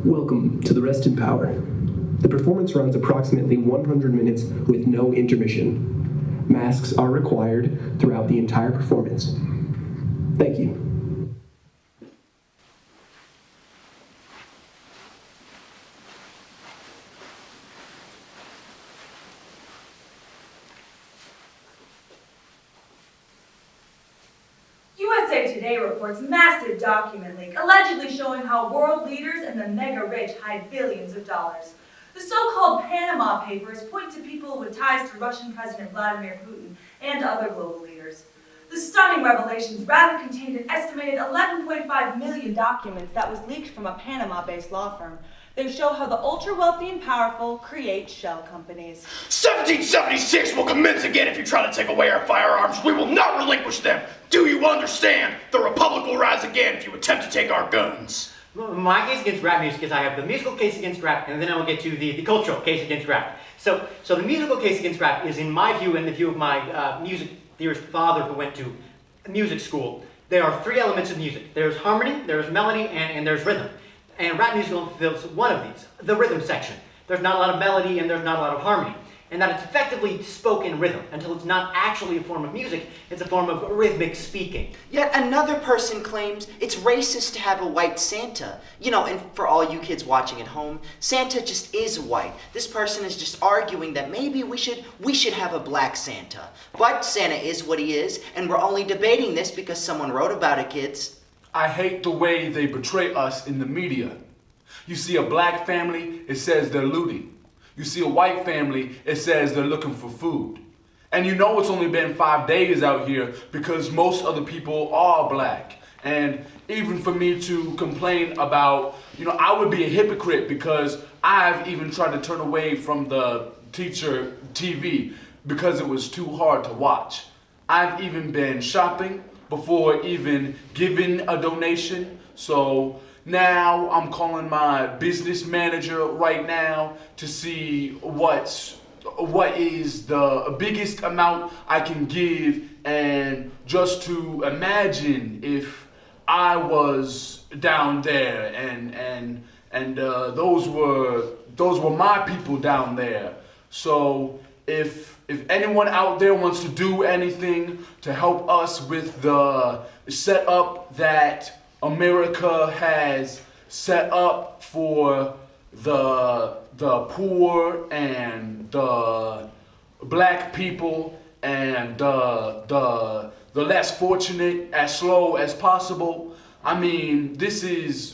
Welcome to the Rest in Power. The performance runs approximately 100 minutes with no intermission. Masks are required throughout the entire performance. Thank you. USA Today reports massive document leak, allegedly showing how world leaders and the mega-rich hide billions of dollars. The so-called Panama Papers point to people with ties to Russian President Vladimir Putin and other global leaders. The stunning revelations rather contained an estimated 11.5 million documents that was leaked from a Panama-based law firm. They show how the ultra-wealthy and powerful create shell companies. 1776 will commence again if you try to take away our firearms. We will not relinquish them. Do you understand? The Republic will rise again if you attempt to take our guns. My case against rap music is I have the musical case against rap, and then I will get to the cultural case against rap. So the musical case against rap is, in my view, and the view of my music theorist father who went to music school. There are three elements of music. There's harmony, there's melody, and there's rhythm. And rap music fulfills one of these, the rhythm section. There's not a lot of melody and there's not a lot of harmony. And that it's effectively spoken rhythm until it's not actually a form of music, it's a form of rhythmic speaking. Yet another person claims it's racist to have a white Santa. You know, and for all you kids watching at home, Santa just is white. This person is just arguing that maybe we should have a black Santa. But Santa is what he is, and we're only debating this because someone wrote about it, kids. I hate the way they portray us in the media. You see a black family, it says they're looting. You see a white family, it says they're looking for food. And you know it's only been 5 days out here because most other people are black. And even for me to complain about, I would be a hypocrite because I've even tried to turn away from the teacher TV because it was too hard to watch. I've even been shopping before even giving a donation. So now I'm calling my business manager right now to see what is the biggest amount I can give, and just to imagine if I was down there and those were my people down there. So if anyone out there wants to do anything to help us with the setup that America has set up for the poor and the black people and the less fortunate as slow as possible. I mean,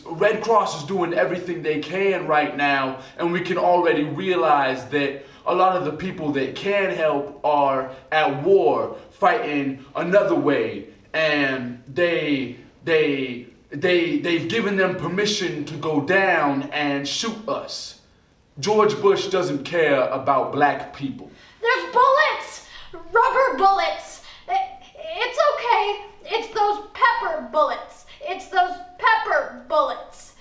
Red Cross is doing everything they can right now, and we can already realize that a lot of the people that can help are at war, fighting another way, and they've given them permission to go down and shoot us. George Bush doesn't care about black people. There's bullets! Rubber bullets! It's okay. It's those pepper bullets. It's those pepper bullets.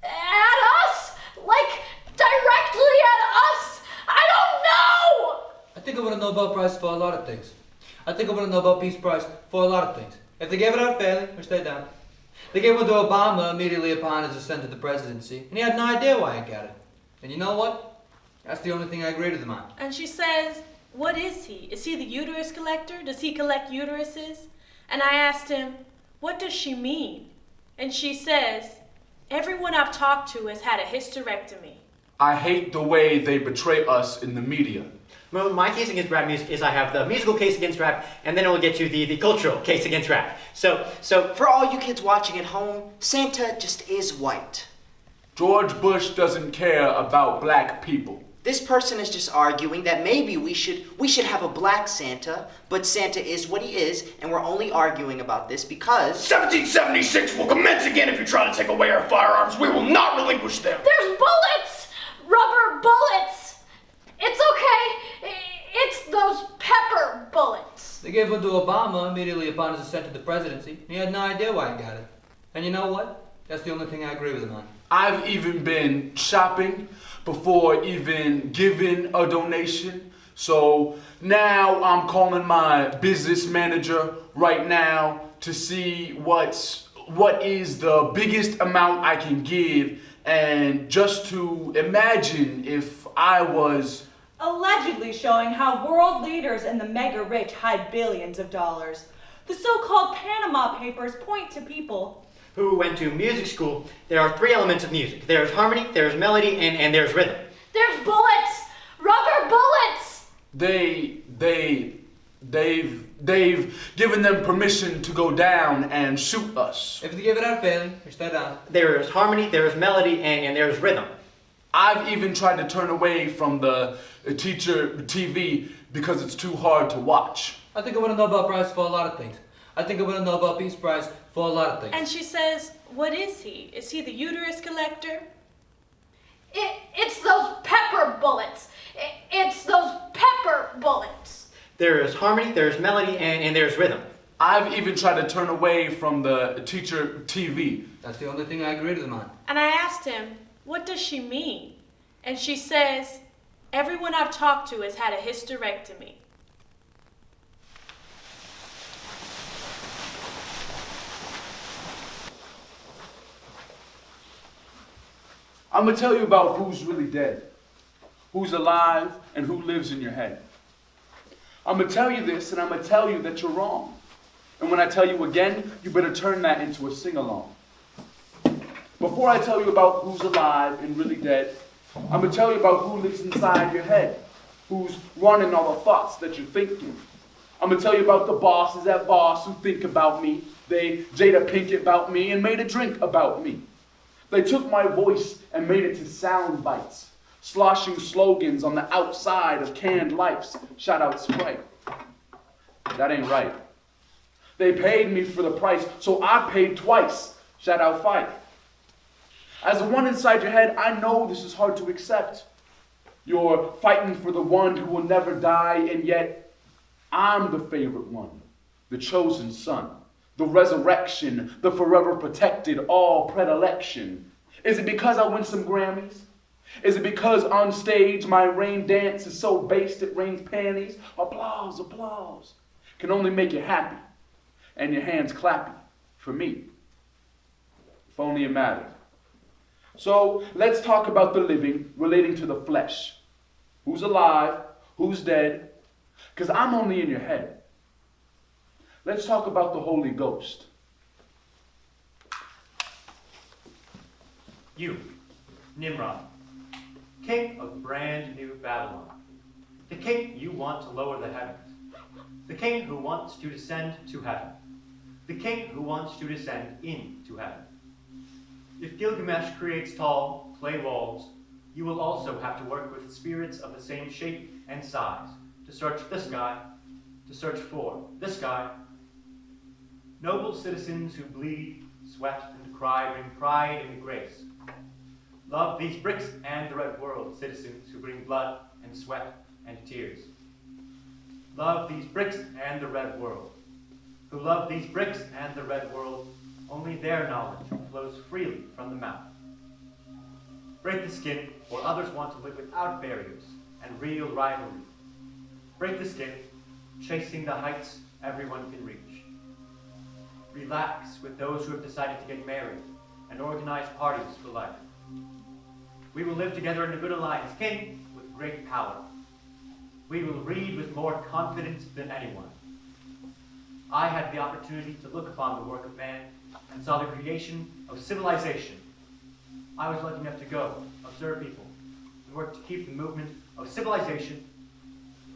At us? Like, directly at us? I don't know! I think I want a Nobel Prize for a lot of things. I think I want a Nobel Peace Prize for a lot of things. If they gave it out fairly, which they don't. They gave one to Obama immediately upon his ascent to the presidency, and he had no idea why he got it. And you know what? That's the only thing I agree with him on. And she says, what is he? Is he the uterus collector? Does he collect uteruses? And I asked him, what does she mean? And she says, everyone I've talked to has had a hysterectomy. I hate the way they betray us in the media. Well, my case against rap music is I have the musical case against rap, and then we'll get to the cultural case against rap. So for all you kids watching at home, Santa just is white. George Bush doesn't care about black people. This person is just arguing that maybe we should have a black Santa, but Santa is what he is, and we're only arguing about this because 1776 will commence again if you try to take away our firearms. We will not relinquish them. There's bullets! Rubber bullets! It's okay. It's those pepper bullets. They gave one to Obama immediately upon his ascent to the presidency, and he had no idea why he got it. And you know what? That's the only thing I agree with him on. I've even been shopping before even giving a donation. So now I'm calling my business manager right now to see what is the biggest amount I can give, And just to imagine if I was... Allegedly showing how world leaders and the mega rich hide billions of dollars. The so-called Panama Papers point to people who went to music school. There are three elements of music. There's harmony, there's melody, and there's rhythm. There's bullets! Rubber bullets! They've given them permission to go down and shoot us. If they give it out failing, we stay down. There is harmony, there is melody, and there's rhythm. I've even tried to turn away from the teacher TV because it's too hard to watch. I think I won a Nobel Prize for a lot of things. I think I won a Nobel Peace Prize for a lot of things. And she says, what is he? Is he the uterus collector? It's those pepper bullets. It's those pepper bullets. There is harmony, there's melody, and there's rhythm. I've even tried to turn away from the teacher TV. That's the only thing I agree with them on. And I asked him, what does she mean? And she says, everyone I've talked to has had a hysterectomy. I'm gonna tell you about who's really dead, who's alive, and who lives in your head. I'm gonna tell you this, and I'm gonna tell you that you're wrong. And when I tell you again, you better turn that into a sing-along. Before I tell you about who's alive and really dead, I'm gonna tell you about who lives inside your head, who's running all the thoughts that you're thinking. I'm gonna tell you about the bosses at Boss who think about me. They Jada Pinkett about me and made a drink about me. They took my voice and made it to sound bites, sloshing slogans on the outside of canned lights. Shout out Sprite. That ain't right. They paid me for the price, so I paid twice. Shout out Fight. As the one inside your head, I know this is hard to accept. You're fighting for the one who will never die, and yet I'm the favorite one, the chosen son. The resurrection, the forever protected, all predilection. Is it because I win some Grammys? Is it because on stage my rain dance is so based it rains panties? Applause, applause. Can only make you happy. And your hands clappy for me. If only it mattered. So let's talk about the living relating to the flesh. Who's alive? Who's dead? Because I'm only in your head. Let's talk about the Holy Ghost. You, Nimrod, king of brand new Babylon, the king you want to lower the heavens, the king who wants to descend to heaven, the king who wants to descend into heaven. If Gilgamesh creates tall clay walls, you will also have to work with spirits of the same shape and size to search this guy, to search for this guy. Noble citizens who bleed, sweat, and cry bring pride and grace. Love these bricks and the red world, citizens who bring blood and sweat and tears. Love these bricks and the red world. Who love these bricks and the red world, only their knowledge flows freely from the mouth. Break the skin, for others want to live without barriers and real rivalry. Break the skin, chasing the heights everyone can reach. Relax with those who have decided to get married and organize parties for life. We will live together in a good alliance, king with great power. We will read with more confidence than anyone. I had the opportunity to look upon the work of man and saw the creation of civilization. I was lucky enough to go, observe people, and work to keep the movement of civilization.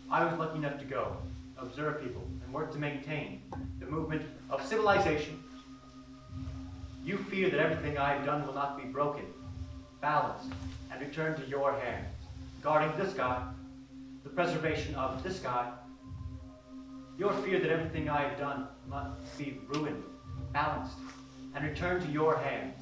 I was lucky enough to go, observe people, and work to maintain the movement of civilization. You fear that everything I have done will not be broken, balanced, and returned to your hands, guarding this guy, the preservation of this guy. Your fear that everything I have done will not be ruined, balanced, and returned to your hands.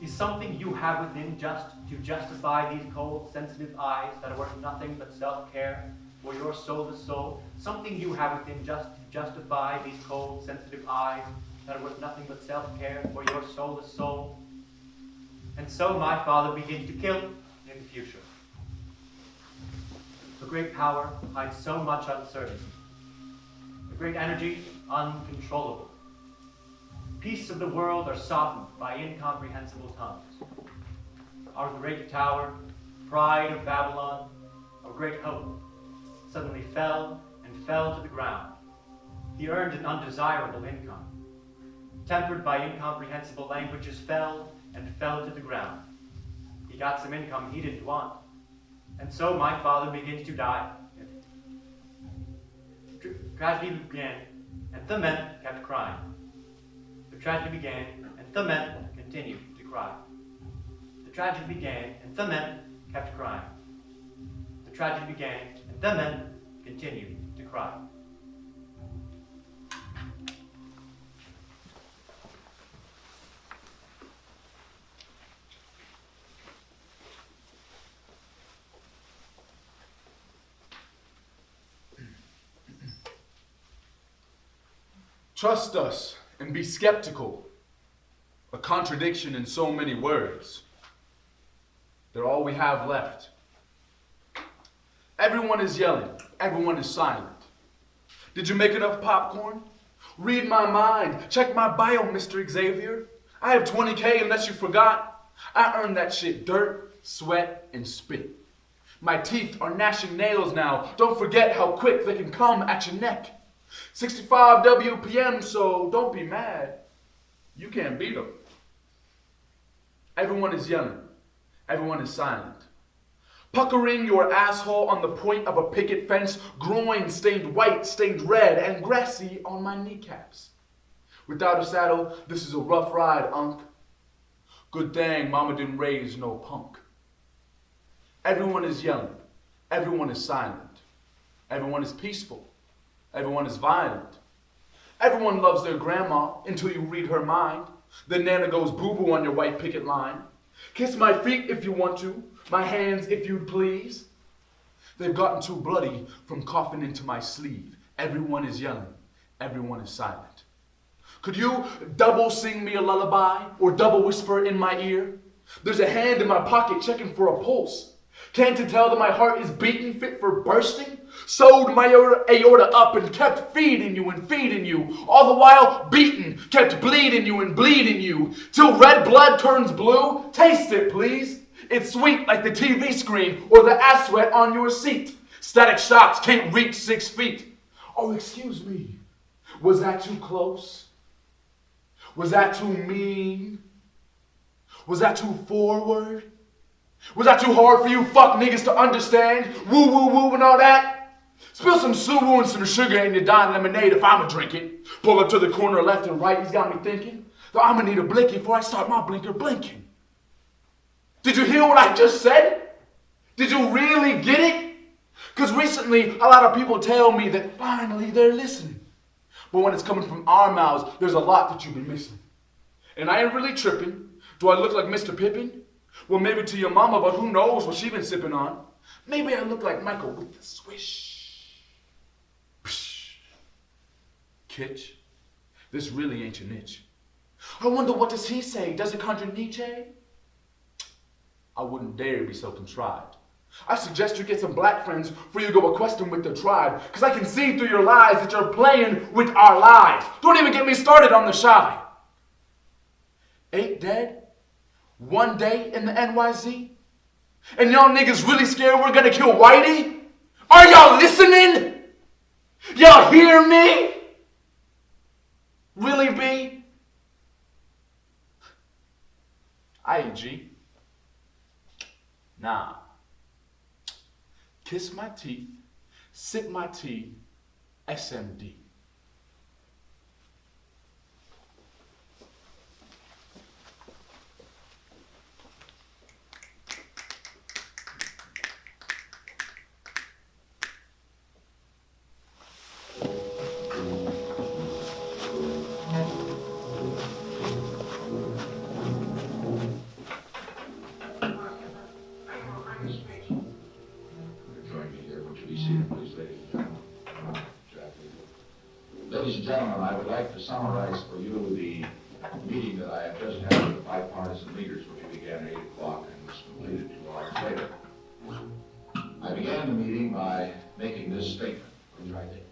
Is something you have within just to justify these cold, sensitive eyes that are worth nothing but self-care for your soulless soul? Something you have within just to justify these cold, sensitive eyes that are worth nothing but self-care for your soulless soul? And so my father begins to kill in the future. The great power hides so much uncertainty. The great energy uncontrollable. peace of the world are softened by incomprehensible tongues. Our great tower, pride of Babylon, our great hope, suddenly fell and fell to the ground. He earned an undesirable income. Tempered by incomprehensible languages, fell and fell to the ground. He got some income he didn't want. And so my father begins to die. Tragedy began, and the men kept crying. The tragedy began, and the men continued to cry. The tragedy began, and the men kept crying. The tragedy began, and the men continued to cry. Trust us and be skeptical. A contradiction in so many words. They're all we have left. Everyone is yelling. Everyone is silent. Did you make enough popcorn? Read my mind. Check my bio, Mr. Xavier. I have 20K unless you forgot. I earned that shit dirt, sweat, and spit. My teeth are gnashing nails now. Don't forget how quick they can come at your neck. 65 WPM, so don't be mad. You can't beat them. Everyone is yelling. Everyone is silent. Puckering your asshole on the point of a picket fence, groin stained white, stained red, and grassy on my kneecaps. Without a saddle, this is a rough ride, Unc. Good thing mama didn't raise no punk. Everyone is yelling. Everyone is silent. Everyone is peaceful. Everyone is violent. Everyone loves their grandma until you read her mind. Then Nana goes boo-boo on your white picket line. Kiss my feet if you want to, my hands if you'd please. They've gotten too bloody from coughing into my sleeve. Everyone is yelling. Everyone is silent. Could you double sing me a lullaby or double whisper in my ear? There's a hand in my pocket checking for a pulse. Can't you tell that my heart is beating fit for bursting? Sewed my aorta up and kept feeding you and feeding you. All the while beating, kept bleeding you and bleeding you. Till red blood turns blue. Taste it, please. It's sweet like the TV screen or the ass sweat on your seat. Static shocks can't reach 6 feet. Oh, excuse me. Was that too close? Was that too mean? Was that too forward? Was that too hard for you fuck niggas to understand? Woo woo woo and all that? Spill some Subaru and some sugar in your Dawn lemonade if I'ma drink it. Pull up to the corner left and right, he's got me thinking. Though I'ma need a blinky before I start my blinker blinking. Did you hear what I just said? Did you really get it? Because recently, a lot of people tell me that finally they're listening. But when it's coming from our mouths, there's a lot that you've been missing. And I ain't really tripping. Do I look like Mr. Pippin? Well, maybe to your mama, but who knows what she been sipping on. Maybe I look like Michael with the swish. Psh. Kitsch, this really ain't your niche. I wonder what does he say? Does it conjure Nietzsche? I wouldn't dare be so contrived. I suggest you get some black friends before you go acquaint with the tribe, because I can see through your lies that you're playing with our lives. Don't even get me started on the shy. 8 dead? 1 day in the NYZ? And y'all niggas really scared we're gonna kill Whitey? Are y'all listening? Y'all hear me? Really, B? IG? Nah. Kiss my teeth, sip my tea, SMD. Ladies and gentlemen, I would like to summarize for you the meeting that I have just had with the bipartisan leaders, which began at 8 o'clock and was completed 2 hours later. I began the meeting by making this statement, which I think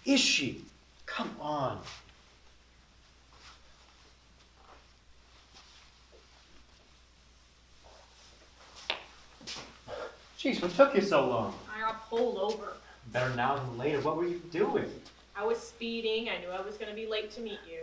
is she? Come on. Jeez, what took you so long? I got pulled over. Better now than later. What were you doing? I was speeding. I knew I was going to be late to meet you.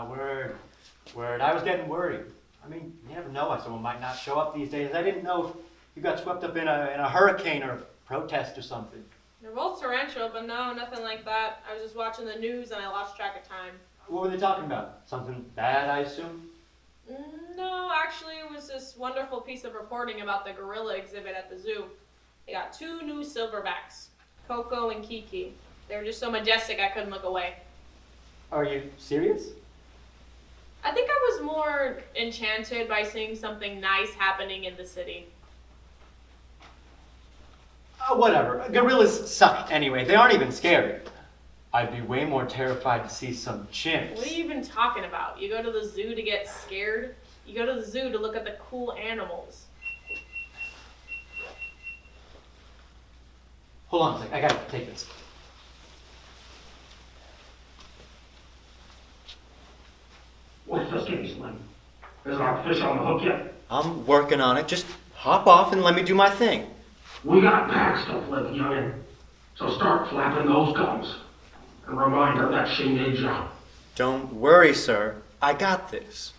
Word. I was getting worried. I mean, you never know why someone might not show up these days. I didn't know if you got swept up in a hurricane or a protest or something. They're both torrential, but no, nothing like that. I was just watching the news and I lost track of time. What were they talking about? Something bad, I assume? No, actually, it was this wonderful piece of reporting about the gorilla exhibit at the zoo. They got 2 new silverbacks, Coco and Kiki. They were just so majestic I couldn't look away. Are you serious? I think I was more enchanted by seeing something nice happening in the city. Whatever. Gorillas suck anyway. They aren't even scary. I'd be way more terrified to see some chimps. What are you even talking about? You go to the zoo to get scared? You go to the zoo to look at the cool animals. Hold on a sec. I gotta take this. What's the case, Slim? Is our fish on the hook yet? I'm working on it. Just hop off and let me do my thing. We got packs to flip, youngin'. So start flapping those gums. And remind her that she needs you. Don't worry, sir. I got this.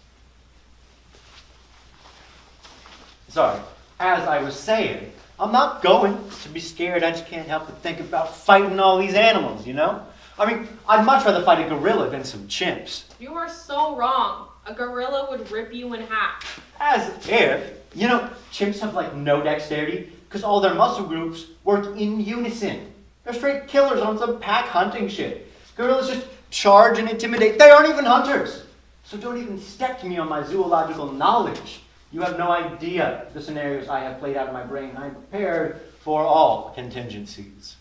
Sorry. As I was saying, I'm not going to be scared. I just can't help but think about fighting all these animals, you know? I mean, I'd much rather fight a gorilla than some chimps. You are so wrong. A gorilla would rip you in half. As if. You know, chimps have like no dexterity because all their muscle groups work in unison. They're straight killers on some pack hunting shit. Gorillas just charge and intimidate. They aren't even hunters. So don't even step to me on my zoological knowledge. You have no idea the scenarios I have played out in my brain. I'm prepared for all contingencies.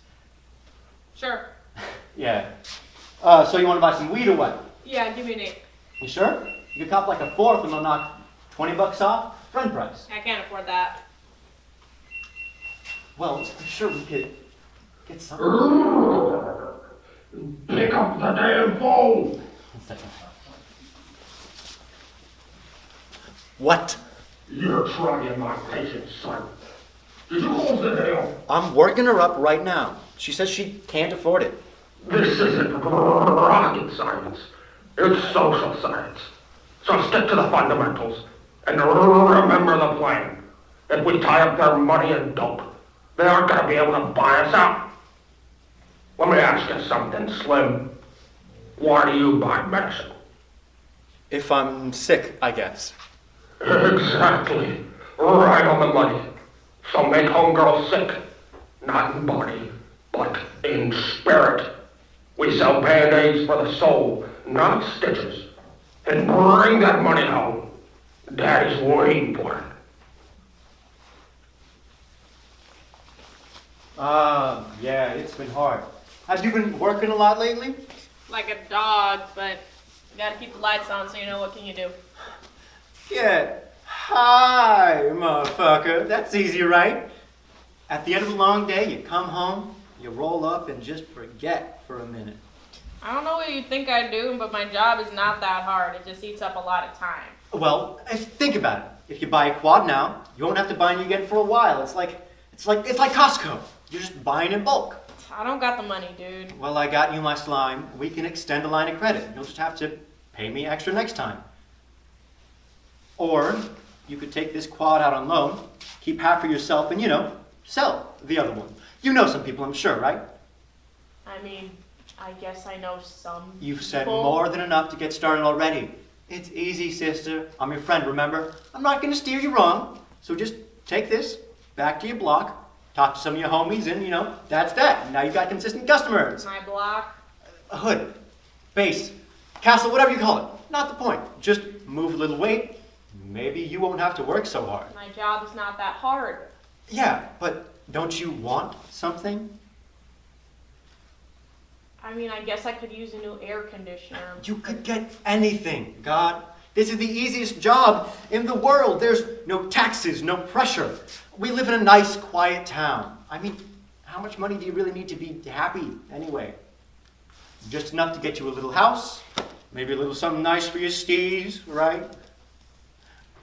Sure. Yeah. So you want to buy some weed or what? Yeah, give me an 8. You sure? You could cop like a 4th and they'll knock $20 off. Friend price. I can't afford that. Well, I'm sure we could get some. Pick up the damn phone! What? You're trying my patience, son. Did you close the deal? I'm working her up right now. She says she can't afford it. This isn't rocket science. It's social science. So stick to the fundamentals. And remember the plan. If we tie up their money in dope, they aren't going to be able to buy us out. Let me ask you something, Slim. Why do you buy medicine? If I'm sick, I guess. Exactly. Right on the money. So make homegirl sick. Not in body, but in spirit. We sell Band-Aids for the soul, not stitches. And bring that money home. Daddy's waiting for it. Yeah, it's been hard. Have you been working a lot lately? Like a dog, but you gotta keep the lights on so you know what can you do. Yeah. Hi, motherfucker. That's easy, right? At the end of a long day, you come home, you roll up and just forget for a minute. I don't know what you think I do, but my job is not that hard. It just eats up a lot of time. Well, think about it. If you buy a quad now, you won't have to buy it again for a while. It's like Costco. You're just buying in bulk. I don't got the money, dude. Well, I got you my slime. We can extend a line of credit. You'll just have to pay me extra next time. Or you could take this quad out on loan, keep half for yourself, and, sell the other one. You know some people, I'm sure, right? I mean, I guess I know some You've said people. more than enough to get started already. It's easy, sister. I'm your friend, remember? I'm not going to steer you wrong. So just take this, back to your block, talk to some of your homies, and, that's that. Now you've got consistent customers. My block. A hood, base, castle, whatever you call it. Not the point. Just move a little weight. Maybe you won't have to work so hard. My job is not that hard. Yeah, but don't you want something? I mean, I guess I could use a new air conditioner. You could get anything, God. This is the easiest job in the world. There's no taxes, no pressure. We live in a nice, quiet town. I mean, how much money do you really need to be happy anyway? Just enough to get you a little house, maybe a little something nice for your steeds, right?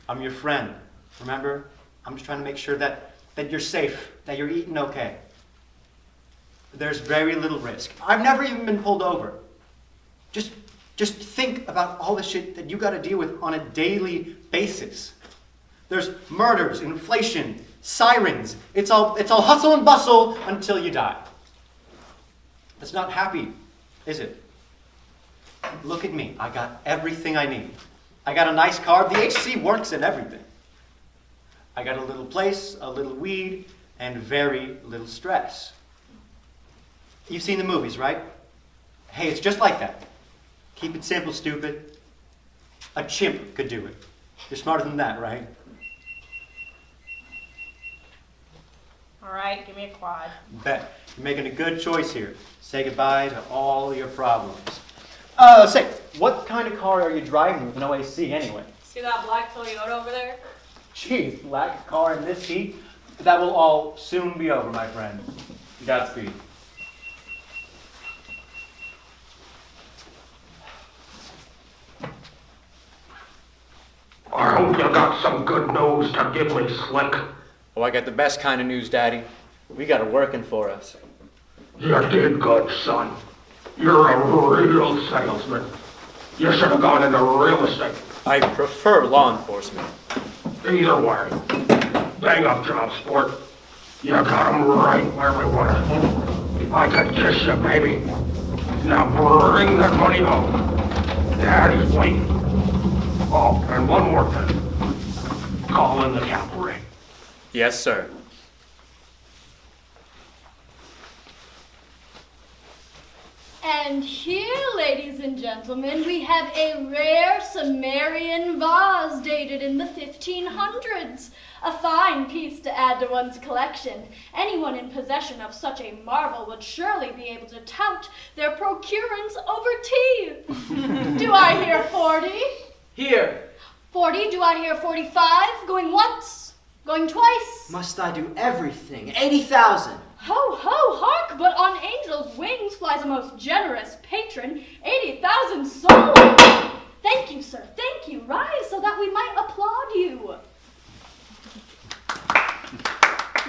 I'm your friend, remember? I'm just trying to make sure that you're safe, that you're eating okay. There's very little risk. I've never even been pulled over. Just think about all the shit that you gotta deal with on a daily basis. There's murders, inflation, sirens. It's all hustle and bustle until you die. That's not happy, is it? Look at me. I got everything I need. I got a nice car. The HC works and everything. I got a little place, a little weed, and very little stress. You've seen the movies, right? Hey, it's just like that. Keep it simple, stupid. A chimp could do it. You're smarter than that, right? All right, give me a quad. Bet. You're making a good choice here. Say goodbye to all your problems. Say, what kind of car are you driving with no AC anyway? See that black Toyota over there? Geez, black car in this heat? That will all soon be over, my friend. Godspeed. I hope you got some good news to give me, Slick. Oh, I got the best kind of news, Daddy. We got it working for us. You did good, son. You're a real salesman. You should have gone into real estate. I prefer law enforcement. Either way, bang up job, sport. You got 'em right where we want it. I could kiss you, baby. Now bring that money home. Daddy's waiting. Oh, and one more thing. Call in the cavalry. Yes, sir. And here, ladies and gentlemen, we have a rare Sumerian vase dated in the 1500s. A fine piece to add to one's collection. Anyone in possession of such a marvel would surely be able to tout their procurance over tea. Do I hear 40? Here. 40, do I hear 45? Going once? Going twice? Must I do everything? 80,000. Ho, ho, hark, but on angel's wings flies a most generous patron, 80,000 souls. Thank you, sir, thank you. Rise so that we might applaud you.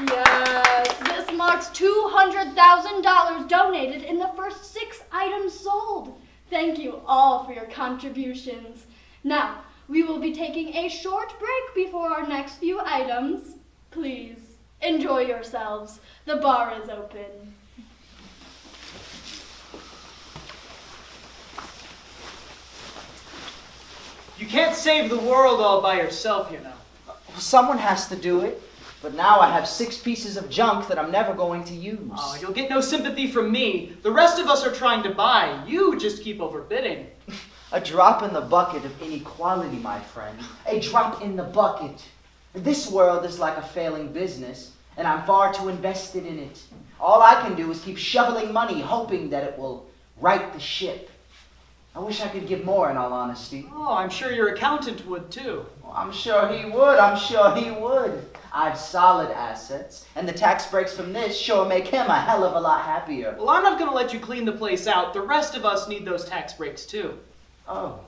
Yes, this marks $200,000 donated in the first 6 items sold. Thank you all for your contributions. Now, we will be taking a short break before our next few items. Please, enjoy yourselves. The bar is open. You can't save the world all by yourself, you know. Well, someone has to do it. But now I have 6 pieces of junk that I'm never going to use. Oh, you'll get no sympathy from me. The rest of us are trying to buy. You just keep overbidding. A drop in the bucket of inequality, my friend. A drop in the bucket. This world is like a failing business, and I'm far too invested in it. All I can do is keep shoveling money, hoping that it will right the ship. I wish I could give more, in all honesty. Oh, I'm sure your accountant would, too. Well, I'm sure he would. I'm sure he would. I've solid assets, and the tax breaks from this sure make him a hell of a lot happier. Well, I'm not going to let you clean the place out. The rest of us need those tax breaks, too. Oh,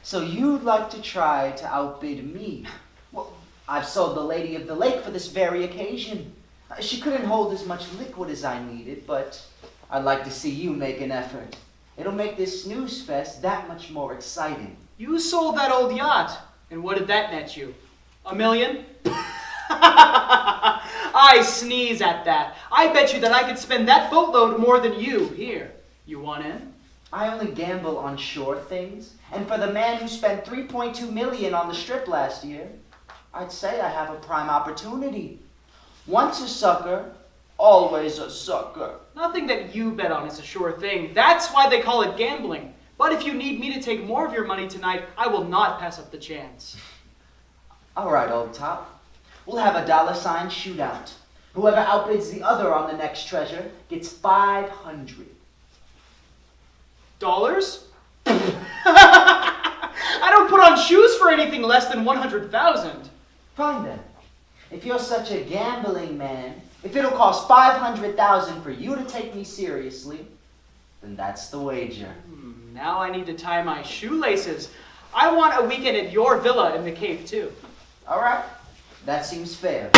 so you'd like to try to outbid me? Well, I've sold the Lady of the Lake for this very occasion. She couldn't hold as much liquid as I needed, but I'd like to see you make an effort. It'll make this snooze fest that much more exciting. You sold that old yacht, and what did that net you? $1 million? I sneeze at that. I bet you that I could spend that boatload more than you. Here, you want in? I only gamble on sure things, and for the man who spent $3.2 million on the strip last year, I'd say I have a prime opportunity. Once a sucker, always a sucker. Nothing that you bet on is a sure thing. That's why they call it gambling. But if you need me to take more of your money tonight, I will not pass up the chance. All right, old top. We'll have a $sign shootout. Whoever outbids the other on the next treasure gets $500. Dollars? I don't put on shoes for anything less than 100,000. Fine then. If you're such a gambling man, if it'll cost $500,000 for you to take me seriously, Then that's the wager. Now I need to tie my shoelaces. I want a weekend at your villa in the Cape, too. All right. That seems fair.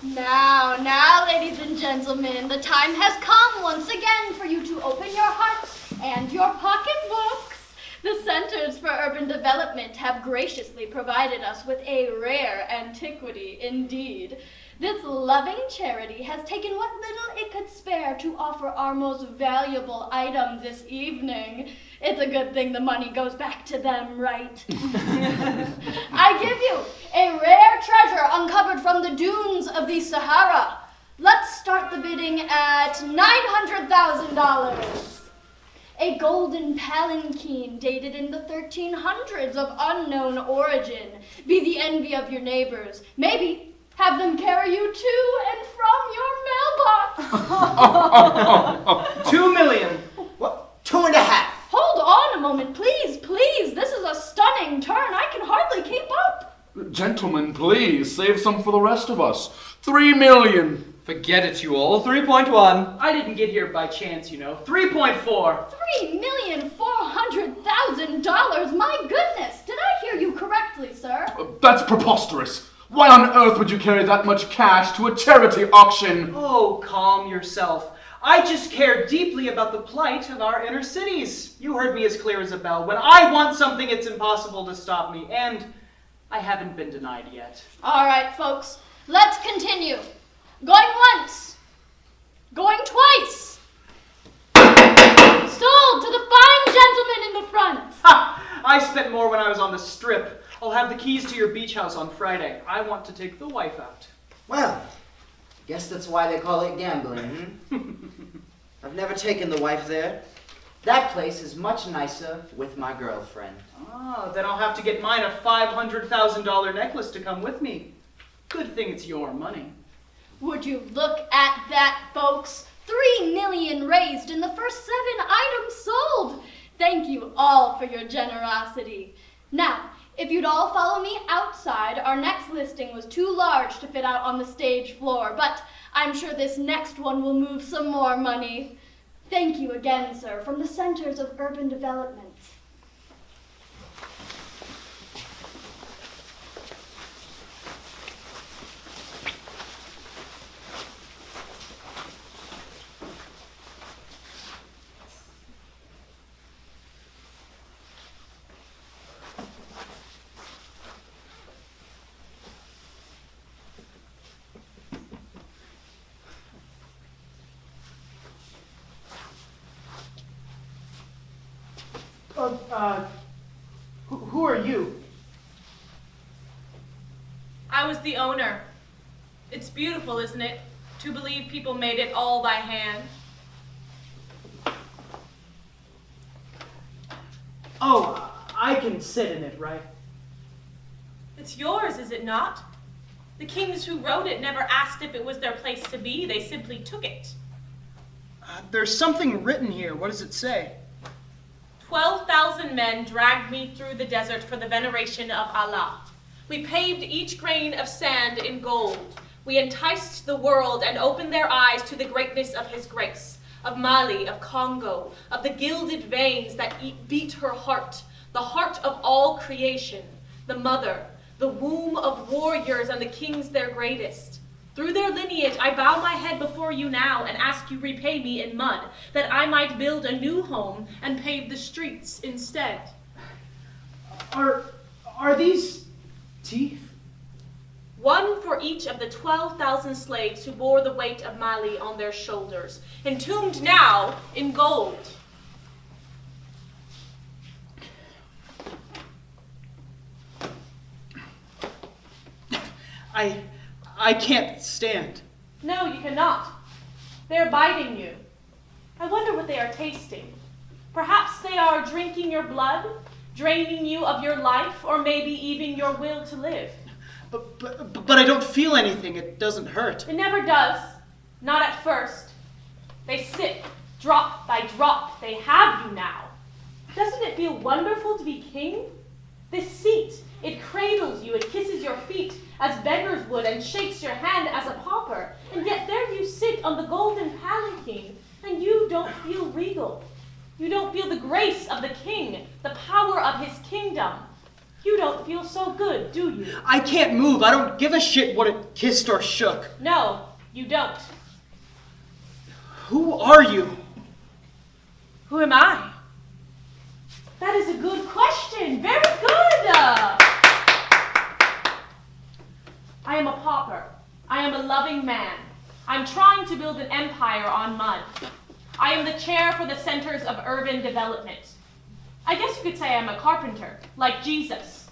Now, ladies and gentlemen, the time has come once again for you to open your hearts and your pocketbooks. The Centers for Urban Development have graciously provided us with a rare antiquity indeed. This loving charity has taken what little it could spare to offer our most valuable item this evening. It's a good thing the money goes back to them, right? I give you a rare treasure uncovered from the dunes of the Sahara. Let's start the bidding at $900,000. A golden palanquin dated in the 1300s of unknown origin. Be the envy of your neighbors. Maybe have them carry you to and from your mailbox. 2 million. What? 2.5. Hold on a moment, please. This is a stunning turn. I can hardly keep up. Gentlemen, please, save some for the rest of us. 3 million. Forget it, you all. 3.1. I didn't get here by chance, you know. 3.4. $3,400,000. My goodness. Did I hear you correctly, sir? That's preposterous. Why on earth would you carry that much cash to a charity auction? Oh, calm yourself. I just care deeply about the plight of our inner cities. You heard me as clear as a bell. When I want something, it's impossible to stop me. And I haven't been denied yet. All right, folks. Let's continue. Going once. Going twice. Sold to the fine gentleman in the front. Ha! I spent more when I was on the strip. I'll have the keys to your beach house on Friday. I want to take the wife out. Well, guess that's why they call it gambling, I've never taken the wife there. That place is much nicer with my girlfriend. Ah, then I'll have to get mine a $500,000 necklace to come with me. Good thing it's your money. Would you look at that, folks? $3 million raised in the first 7 items sold. Thank you all for your generosity. Now, if you'd all follow me outside, our next listing was too large to fit out on the stage floor, but I'm sure this next one will move some more money. Thank you again, sir, from the Centers of Urban Development. Who are you? I was the owner. It's beautiful, isn't it? To believe people made it all by hand. Oh, I can sit in it, right? It's yours, is it not? The kings who wrote it never asked if it was their place to be. They simply took it. There's something written here. What does it say? 12,000 men dragged me through the desert for the veneration of Allah. We paved each grain of sand in gold. We enticed the world and opened their eyes to the greatness of his grace, of Mali, of Congo, of the gilded veins that beat her heart, the heart of all creation, the mother, the womb of warriors and the kings their greatest. Through their lineage, I bow my head before you now and ask you repay me in mud, that I might build a new home and pave the streets instead. Are these teeth? One for each of the 12,000 slaves who bore the weight of Mali on their shoulders, entombed now in gold. I can't stand. No, you cannot. They're biting you. I wonder what they are tasting. Perhaps they are drinking your blood, draining you of your life, or maybe even your will to live. But I don't feel anything. It doesn't hurt. It never does. Not at first. They sip, drop by drop. They have you now. Doesn't it feel wonderful to be king? This seat, it cradles you, it kisses your feet as beggars would, and shakes your hand as a pauper. And yet there you sit on the golden path. feel regal. You don't feel the grace of the king, the power of his kingdom. You don't feel so good, do you? I can't move. I don't give a shit what it kissed or shook. No, you don't. Who are you? Who am I? That is a good question. Very good. I am a pauper. I am a loving man. I'm trying to build an empire on mud. I am the chair for the centers of urban development. I guess you could say I'm a carpenter, like Jesus.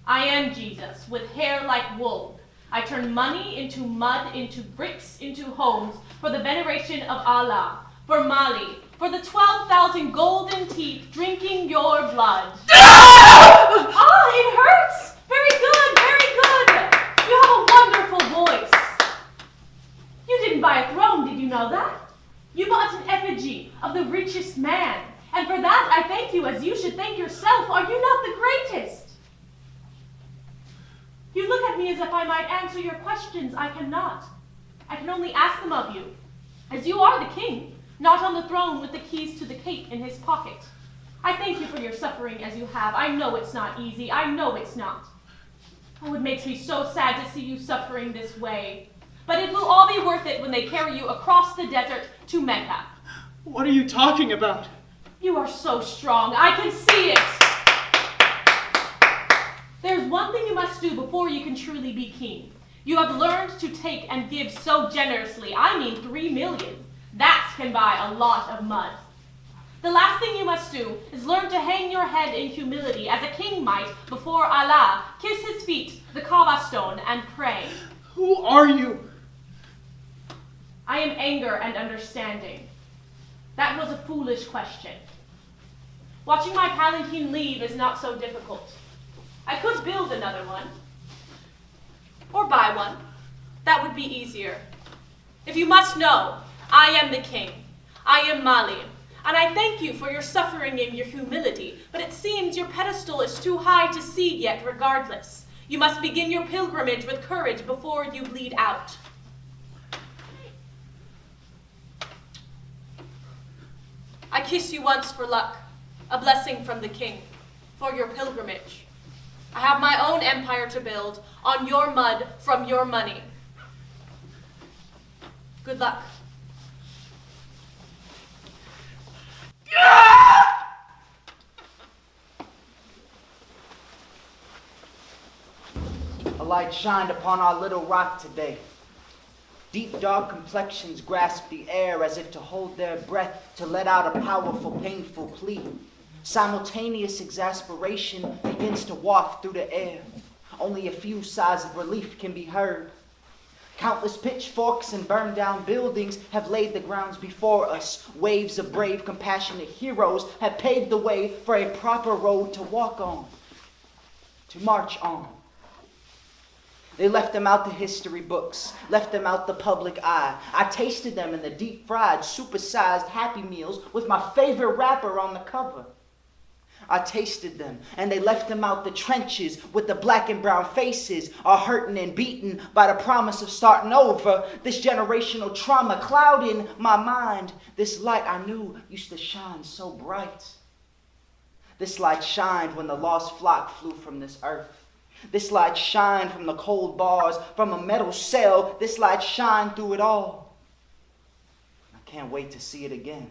I am Jesus, with hair like wool. I turn money into mud, into bricks, into homes, for the veneration of Allah, for Mali, for the 12,000 golden teeth drinking your blood. Ah, it hurts! Very good, very good. You have a wonderful voice. You didn't buy a throne, did you know that? You bought an effigy of the richest man. And for that I thank you as you should thank yourself. Are you not the greatest? You look at me as if I might answer your questions. I cannot. I can only ask them of you, as you are the king, not on the throne with the keys to the cape in his pocket. I thank you for your suffering as you have. I know it's not easy. I know it's not. Oh, it makes me so sad to see you suffering this way. But it will all be worth it when they carry you across the desert to Mecca. What are you talking about? You are so strong. I can see it. There's one thing you must do before you can truly be king. You have learned to take and give so generously. I mean 3 million. That can buy a lot of mud. The last thing you must do is learn to hang your head in humility as a king might before Allah, kiss his feet, the Kaaba stone, and pray. Who are you? I am anger and understanding. That was a foolish question. Watching my palanquin leave is not so difficult. I could build another one. Or buy one. That would be easier. If you must know, I am the king. I am Mali. And I thank you for your suffering and your humility, but it seems your pedestal is too high to see yet regardless. You must begin your pilgrimage with courage before you bleed out. I kiss you once for luck, a blessing from the king, for your pilgrimage. I have my own empire to build, on your mud, from your money. Good luck. A light shined upon our little rock today. Deep, dark complexions grasp the air as if to hold their breath, to let out a powerful, painful plea. Simultaneous exasperation begins to waft through the air. Only a few sighs of relief can be heard. Countless pitchforks and burned down buildings have laid the grounds before us. Waves of brave, compassionate heroes have paved the way for a proper road to walk on, to march on. They left them out the history books, left them out the public eye. I tasted them in the deep-fried, supersized Happy Meals with my favorite rapper on the cover. I tasted them, and they left them out the trenches with the black and brown faces, are hurting and beaten by the promise of starting over. This generational trauma clouding my mind. This light I knew used to shine so bright. This light shined when the lost flock flew from this earth. This light shined from the cold bars, from a metal cell. This light shined through it all. I can't wait to see it again.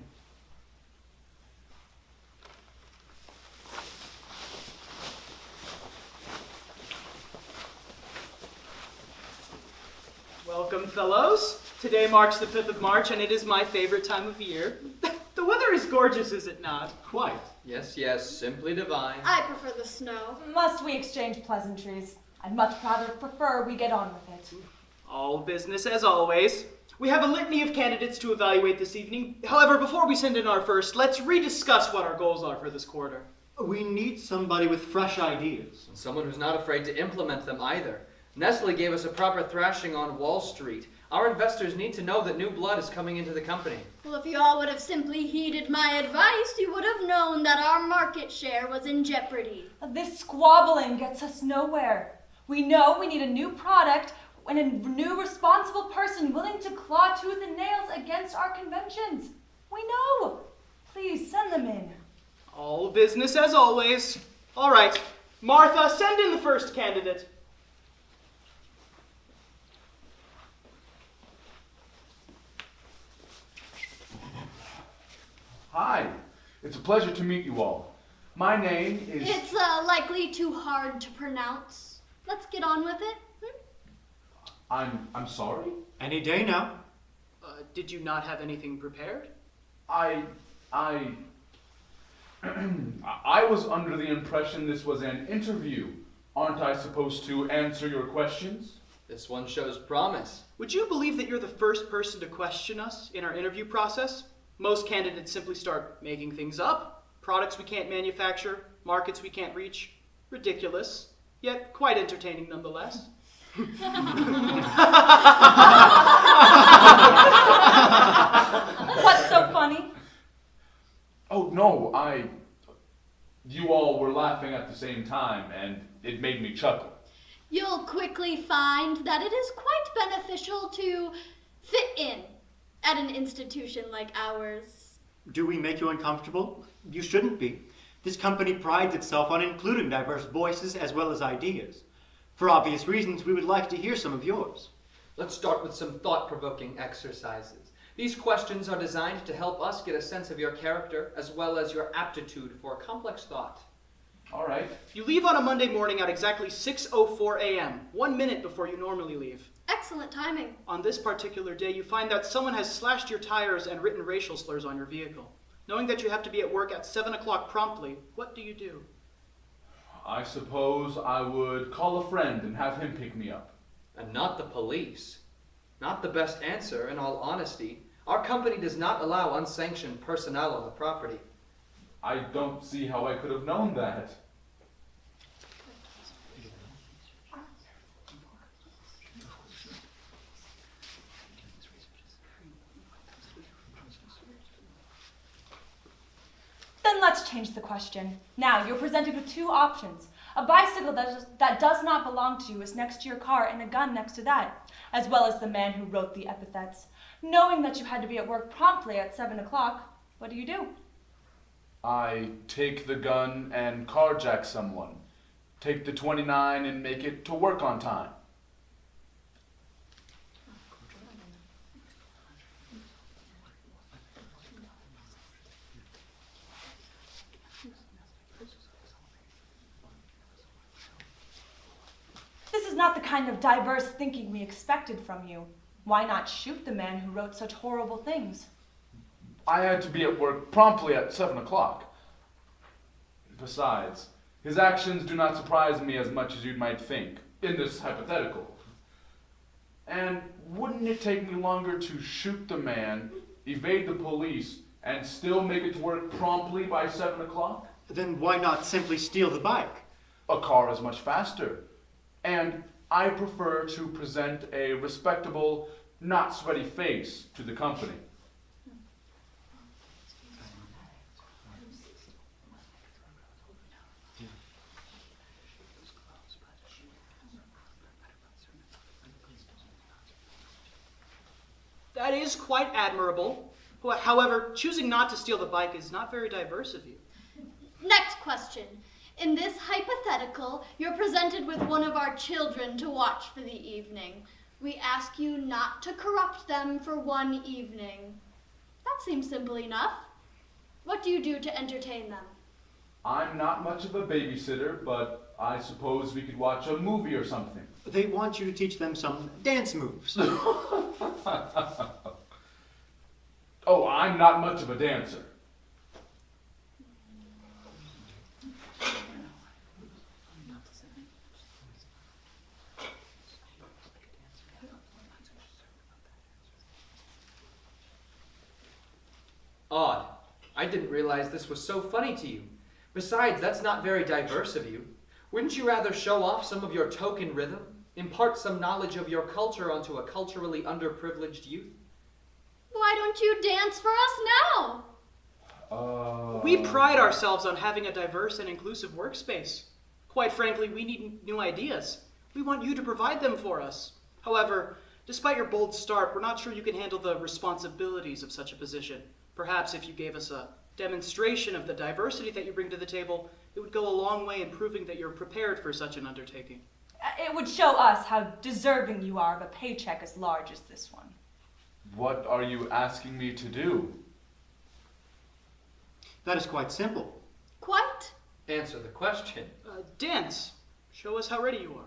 Welcome, fellows. Today marks the 5th of March, and it is my favorite time of year. The weather is gorgeous, is it not? Quite. Yes, yes, simply divine. I prefer the snow. Must we exchange pleasantries? I'd much rather prefer we get on with it. All business as always. We have a litany of candidates to evaluate this evening. However, before we send in our first, let's rediscuss what our goals are for this quarter. We need somebody with fresh ideas. And someone who's not afraid to implement them either. Nestle gave us a proper thrashing on Wall Street. Our investors need to know that new blood is coming into the company. Well, if you all would have simply heeded my advice, you would have known that our market share was in jeopardy. This squabbling gets us nowhere. We know we need a new product and a new responsible person willing to claw tooth and nails against our conventions. We know. Please send them in. All business as always. All right. Martha, send in the first candidate. Hi, it's a pleasure to meet you all. My name is... It's likely too hard to pronounce. Let's get on with it. I'm sorry? Any day now. Did you not have anything prepared? I was under the impression this was an interview. Aren't I supposed to answer your questions? This one shows promise. Would you believe that you're the first person to question us in our interview process? Most candidates simply start making things up. Products we can't manufacture, markets we can't reach. Ridiculous, yet quite entertaining nonetheless. What's so funny? Oh, no, you all were laughing at the same time, and it made me chuckle. You'll quickly find that it is quite beneficial to fit in at an institution like ours. Do we make you uncomfortable? You shouldn't be. This company prides itself on including diverse voices as well as ideas. For obvious reasons, we would like to hear some of yours. Let's start with some thought-provoking exercises. These questions are designed to help us get a sense of your character as well as your aptitude for complex thought. All right. You leave on a Monday morning at exactly 6:04 a.m., 1 minute before you normally leave. Excellent timing. On this particular day, you find that someone has slashed your tires and written racial slurs on your vehicle. Knowing that you have to be at work at 7 o'clock promptly, what do you do? I suppose I would call a friend and have him pick me up. And not the police. Not the best answer, in all honesty. Our company does not allow unsanctioned personnel on the property. I don't see how I could have known that. Then let's change the question. Now, you're presented with two options. A bicycle that does not belong to you is next to your car and a gun next to that, as well as the man who wrote the epithets. Knowing that you had to be at work promptly at 7 o'clock, what do? I take the gun and carjack someone. Take the 29 and make it to work on time. This is not the kind of diverse thinking we expected from you. Why not shoot the man who wrote such horrible things? I had to be at work promptly at 7 o'clock. Besides, his actions do not surprise me as much as you might think, in this hypothetical. And wouldn't it take me longer to shoot the man, evade the police, and still make it to work promptly by 7 o'clock? Then why not simply steal the bike? A car is much faster. And I prefer to present a respectable, not sweaty face to the company. That is quite admirable. However, choosing not to steal the bike is not very diverse of you. Next question. In this hypothetical, you're presented with one of our children to watch for the evening. We ask you not to corrupt them for one evening. That seems simple enough. What do you do to entertain them? I'm not much of a babysitter, but I suppose we could watch a movie or something. They want you to teach them some dance moves. Oh, I'm not much of a dancer. Odd. I didn't realize this was so funny to you. Besides, that's not very diverse of you. Wouldn't you rather show off some of your token rhythm? Impart some knowledge of your culture onto a culturally underprivileged youth? Why don't you dance for us now? We pride ourselves on having a diverse and inclusive workspace. Quite frankly, we need new ideas. We want you to provide them for us. However, despite your bold start, we're not sure you can handle the responsibilities of such a position. Perhaps if you gave us a demonstration of the diversity that you bring to the table, it would go a long way in proving that you're prepared for such an undertaking. It would show us how deserving you are of a paycheck as large as this one. What are you asking me to do? That is quite simple. Quite? Answer the question. Dance. Show us how ready you are.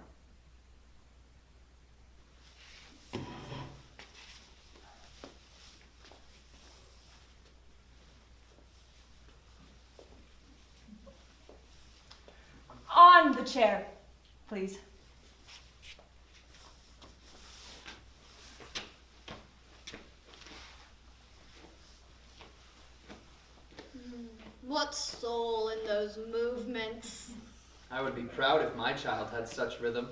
On the chair, please. What soul in those movements? I would be proud if my child had such rhythm.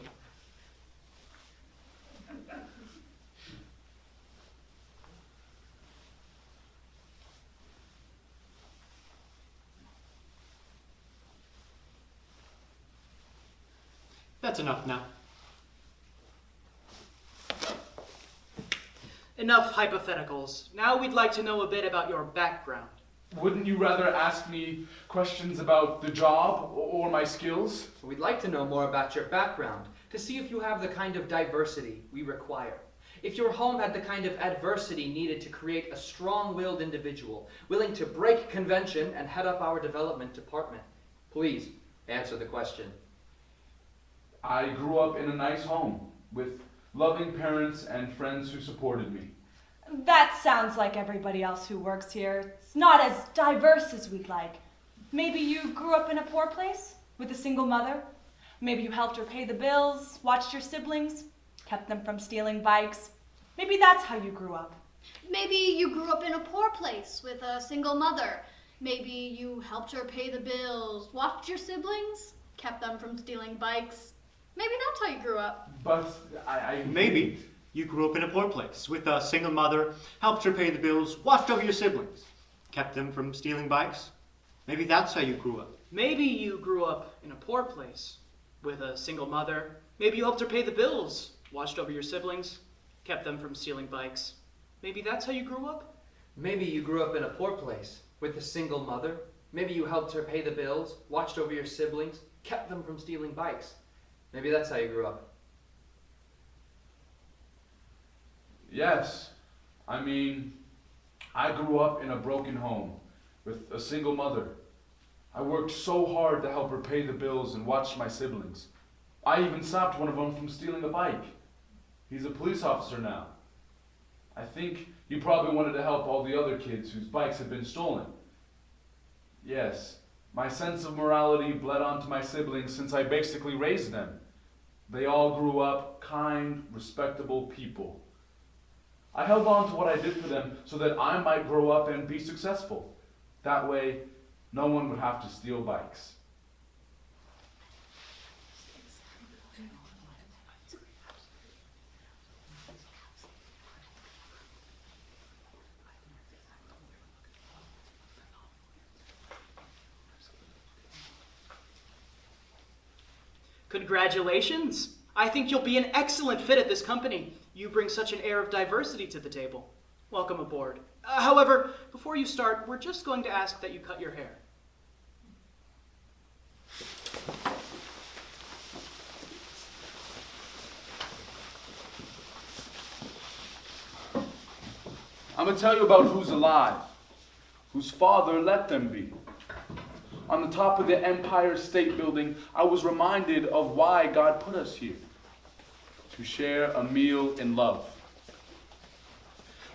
That's enough now. Enough hypotheticals. Now we'd like to know a bit about your background. Wouldn't you rather ask me questions about the job or my skills? We'd like to know more about your background, to see if you have the kind of diversity we require. If your home had the kind of adversity needed to create a strong-willed individual, willing to break convention and head up our development department. Please, answer the question. I grew up in a nice home with loving parents and friends who supported me. That sounds like everybody else who works here. It's not as diverse as we'd like. Maybe you grew up in a poor place with a single mother. Maybe you helped her pay the bills, watched your siblings, kept them from stealing bikes. Maybe that's how you grew up. Maybe you grew up in a poor place with a single mother. Maybe you helped her pay the bills, watched your siblings, kept them from stealing bikes. Maybe that's how you grew up. But I Maybe you grew up in a poor place with a single mother, helped her pay the bills, watched over your siblings, kept them from stealing bikes. Maybe that's how you grew up. Maybe you grew up in a poor place with a single mother. Maybe you helped her pay the bills, watched over your siblings, kept them from stealing bikes. Maybe that's how you grew up? Maybe you grew up in a poor place with a single mother. Maybe you helped her pay the bills, watched over your siblings, kept them from stealing bikes. Maybe that's how you grew up. Yes. I mean, I grew up in a broken home with a single mother. I worked so hard to help her pay the bills and watch my siblings. I even stopped one of them from stealing a bike. He's a police officer now. I think he probably wanted to help all the other kids whose bikes had been stolen. Yes, my sense of morality bled onto my siblings since I basically raised them. They all grew up kind, respectable people. I held on to what I did for them so that I might grow up and be successful. That way, no one would have to steal bikes. Congratulations! I think you'll be an excellent fit at this company. You bring such an air of diversity to the table. Welcome aboard. However, before you start, we're just going to ask that you cut your hair. I'm going to tell you about who's alive, whose father let them be. On the top of the Empire State Building, I was reminded of why God put us here. To share a meal in love.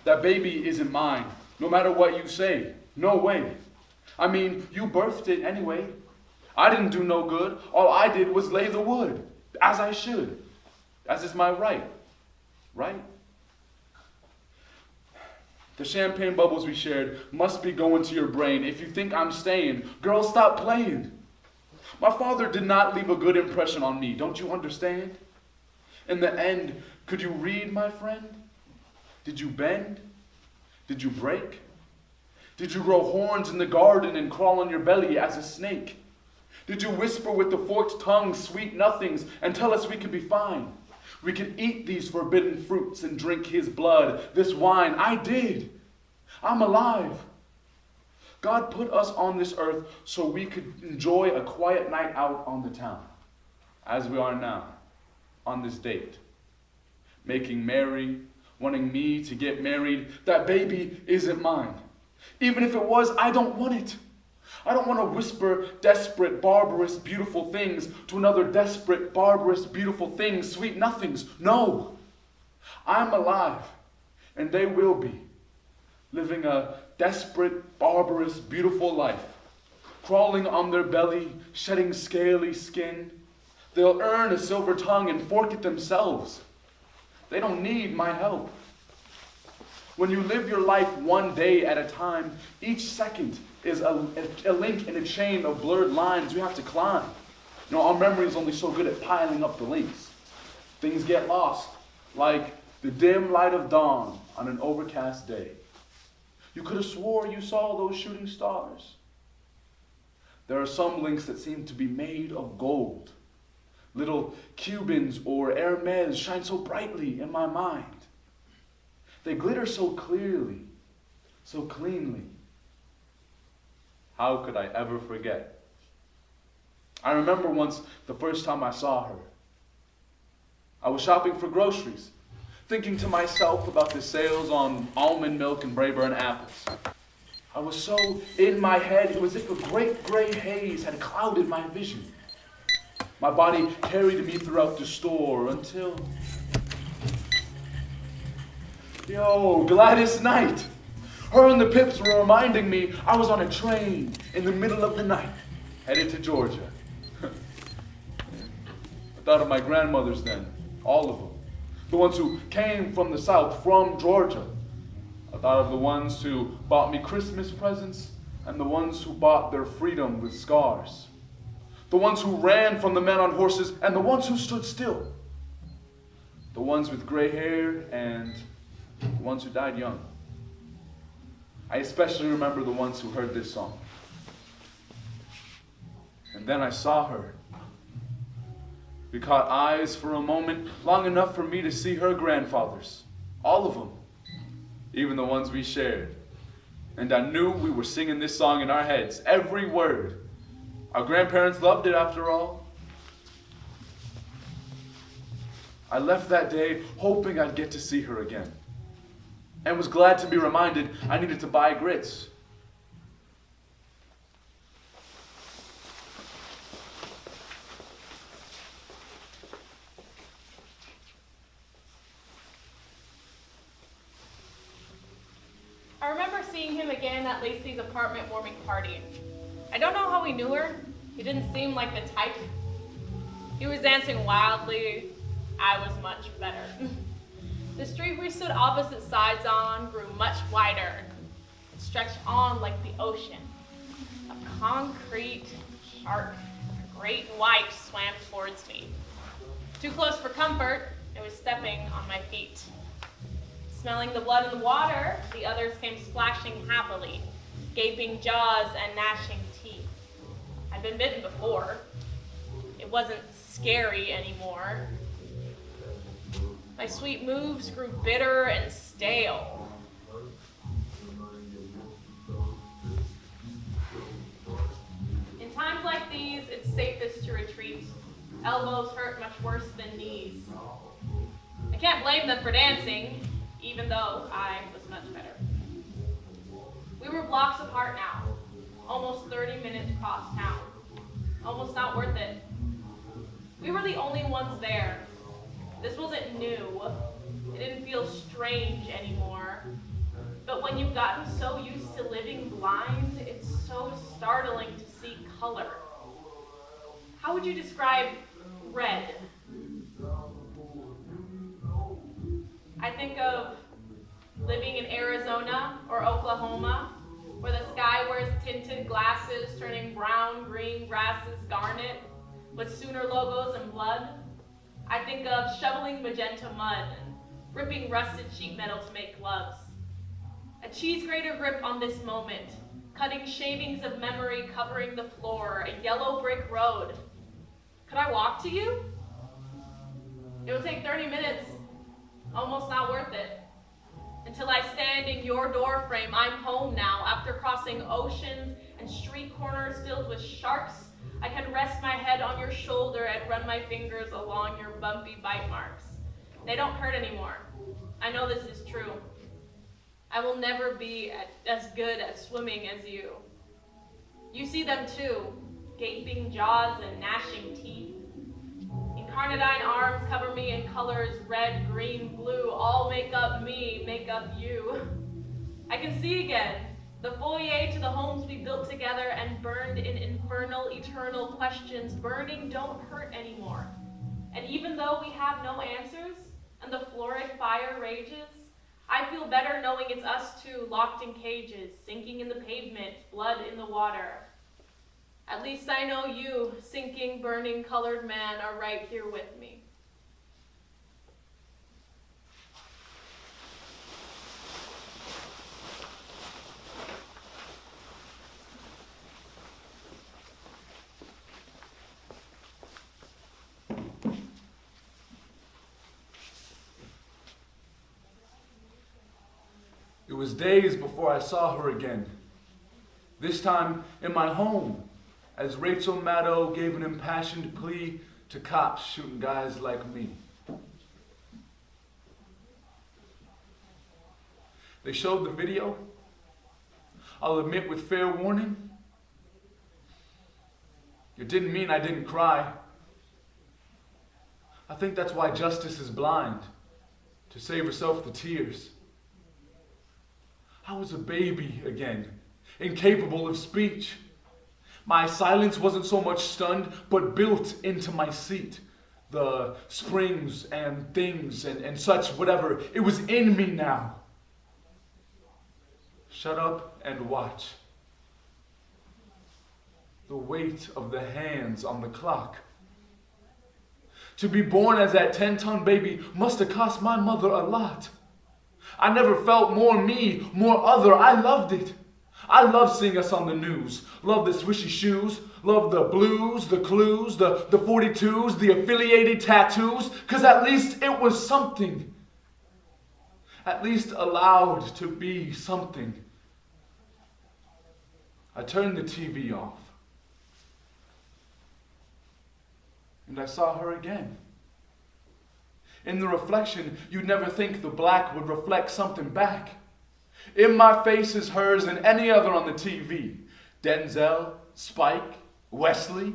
That baby isn't mine, no matter what you say. No way. I mean, you birthed it anyway. I didn't do no good. All I did was lay the wood, as I should, as is my right. Right? The champagne bubbles we shared must be going to your brain. If you think I'm staying, girl, stop playing. My father did not leave a good impression on me, don't you understand? In the end, could you read, my friend? Did you bend? Did you break? Did you grow horns in the garden and crawl on your belly as a snake? Did you whisper with the forked tongue sweet nothings and tell us we could be fine? We could eat these forbidden fruits and drink his blood, this wine. I did. I'm alive. God put us on this earth so we could enjoy a quiet night out on the town, as we are now, on this date. Making merry, wanting me to get married. That baby isn't mine. Even if it was, I don't want it. I don't want to whisper desperate, barbarous, beautiful things to another desperate, barbarous, beautiful thing, sweet nothings. No. I'm alive, and they will be, living a desperate, barbarous, beautiful life, crawling on their belly, shedding scaly skin. They'll earn a silver tongue and fork it themselves. They don't need my help. When you live your life one day at a time, each second is a link in a chain of blurred lines you have to climb. You know, our memory is only so good at piling up the links. Things get lost, like the dim light of dawn on an overcast day. You could have swore you saw those shooting stars. There are some links that seem to be made of gold. Little Cubans or Hermes shine so brightly in my mind. They glitter so clearly, so cleanly. How could I ever forget? I remember once the first time I saw her. I was shopping for groceries, thinking to myself about the sales on almond milk and Braeburn apples. I was so in my head, it was as if a great gray haze had clouded my vision. My body carried me throughout the store until... Gladys Knight! Her and the Pips were reminding me I was on a train in the middle of the night, headed to Georgia. I thought of my grandmothers then, all of them. The ones who came from the South, from Georgia. I thought of the ones who bought me Christmas presents and the ones who bought their freedom with scars. The ones who ran from the men on horses and the ones who stood still. The ones with gray hair and the ones who died young. I especially remember the ones who heard this song. And then I saw her. We caught eyes for a moment, long enough for me to see her grandfathers. All of them. Even the ones we shared. And I knew we were singing this song in our heads, every word. Our grandparents loved it after all. I left that day hoping I'd get to see her again. And was glad to be reminded I needed to buy grits. I remember seeing him again at Lacey's apartment warming party. I don't know how we knew her. He didn't seem like the type. He was dancing wildly. I was much better. The street we stood opposite sides on grew much wider. It stretched on like the ocean. A concrete shark, great white, swam towards me. Too close for comfort, it was stepping on my feet. Smelling the blood in the water, the others came splashing happily, gaping jaws and gnashing teeth. I'd been bitten before. It wasn't scary anymore. My sweet moves grew bitter and stale. In times like these, it's safest to retreat. Elbows hurt much worse than knees. I can't blame them for dancing, even though I was much better. We were blocks apart now, almost 30 minutes across town. Almost not worth it. We were the only ones there. This wasn't new. It didn't feel strange anymore. But when you've gotten so used to living blind, it's so startling to see color. How would you describe red? I think of living in Arizona or Oklahoma, where the sky wears tinted glasses, turning brown, green grasses garnet, with Sooner logos and blood. I think of shoveling magenta mud and ripping rusted sheet metal to make gloves. A cheese grater grip on this moment, cutting shavings of memory covering the floor, a yellow brick road. Could I walk to you? It would take 30 minutes, almost not worth it, until I stand Notwithstanding your doorframe, I'm home now. After crossing oceans and street corners filled with sharks, I can rest my head on your shoulder and run my fingers along your bumpy bite marks. They don't hurt anymore. I know this is true. I will never be as good at swimming as you. You see them too, gaping jaws and gnashing teeth. Incarnadine arms cover me in colors red, green, blue, all make up me, make up you. I can see again, the foyer to the homes we built together and burned in infernal, eternal questions. Burning don't hurt anymore. And even though we have no answers, and the florid fire rages, I feel better knowing it's us two locked in cages, sinking in the pavement, blood in the water. At least I know you, sinking, burning, colored man, are right here with me. It was days before I saw her again. This time in my home, as Rachel Maddow gave an impassioned plea to cops shooting guys like me. They showed the video. I'll admit with fair warning, it didn't mean I didn't cry. I think that's why justice is blind, to save herself the tears. I was a baby again, incapable of speech. My silence wasn't so much stunned, but built into my seat. The springs and things and such, whatever, it was in me now. Shut up and watch. The weight of the hands on the clock. To be born as that 10-ton baby must have cost my mother a lot. I never felt more me, more other. I loved it. I love seeing us on the news. Love the swishy shoes. Love the blues, the clues, the 42s, the affiliated tattoos. Because at least it was something. At least allowed to be something. I turned the TV off. And I saw her again. In the reflection, you'd never think the black would reflect something back. In my face is hers and any other on the TV. Denzel, Spike, Wesley.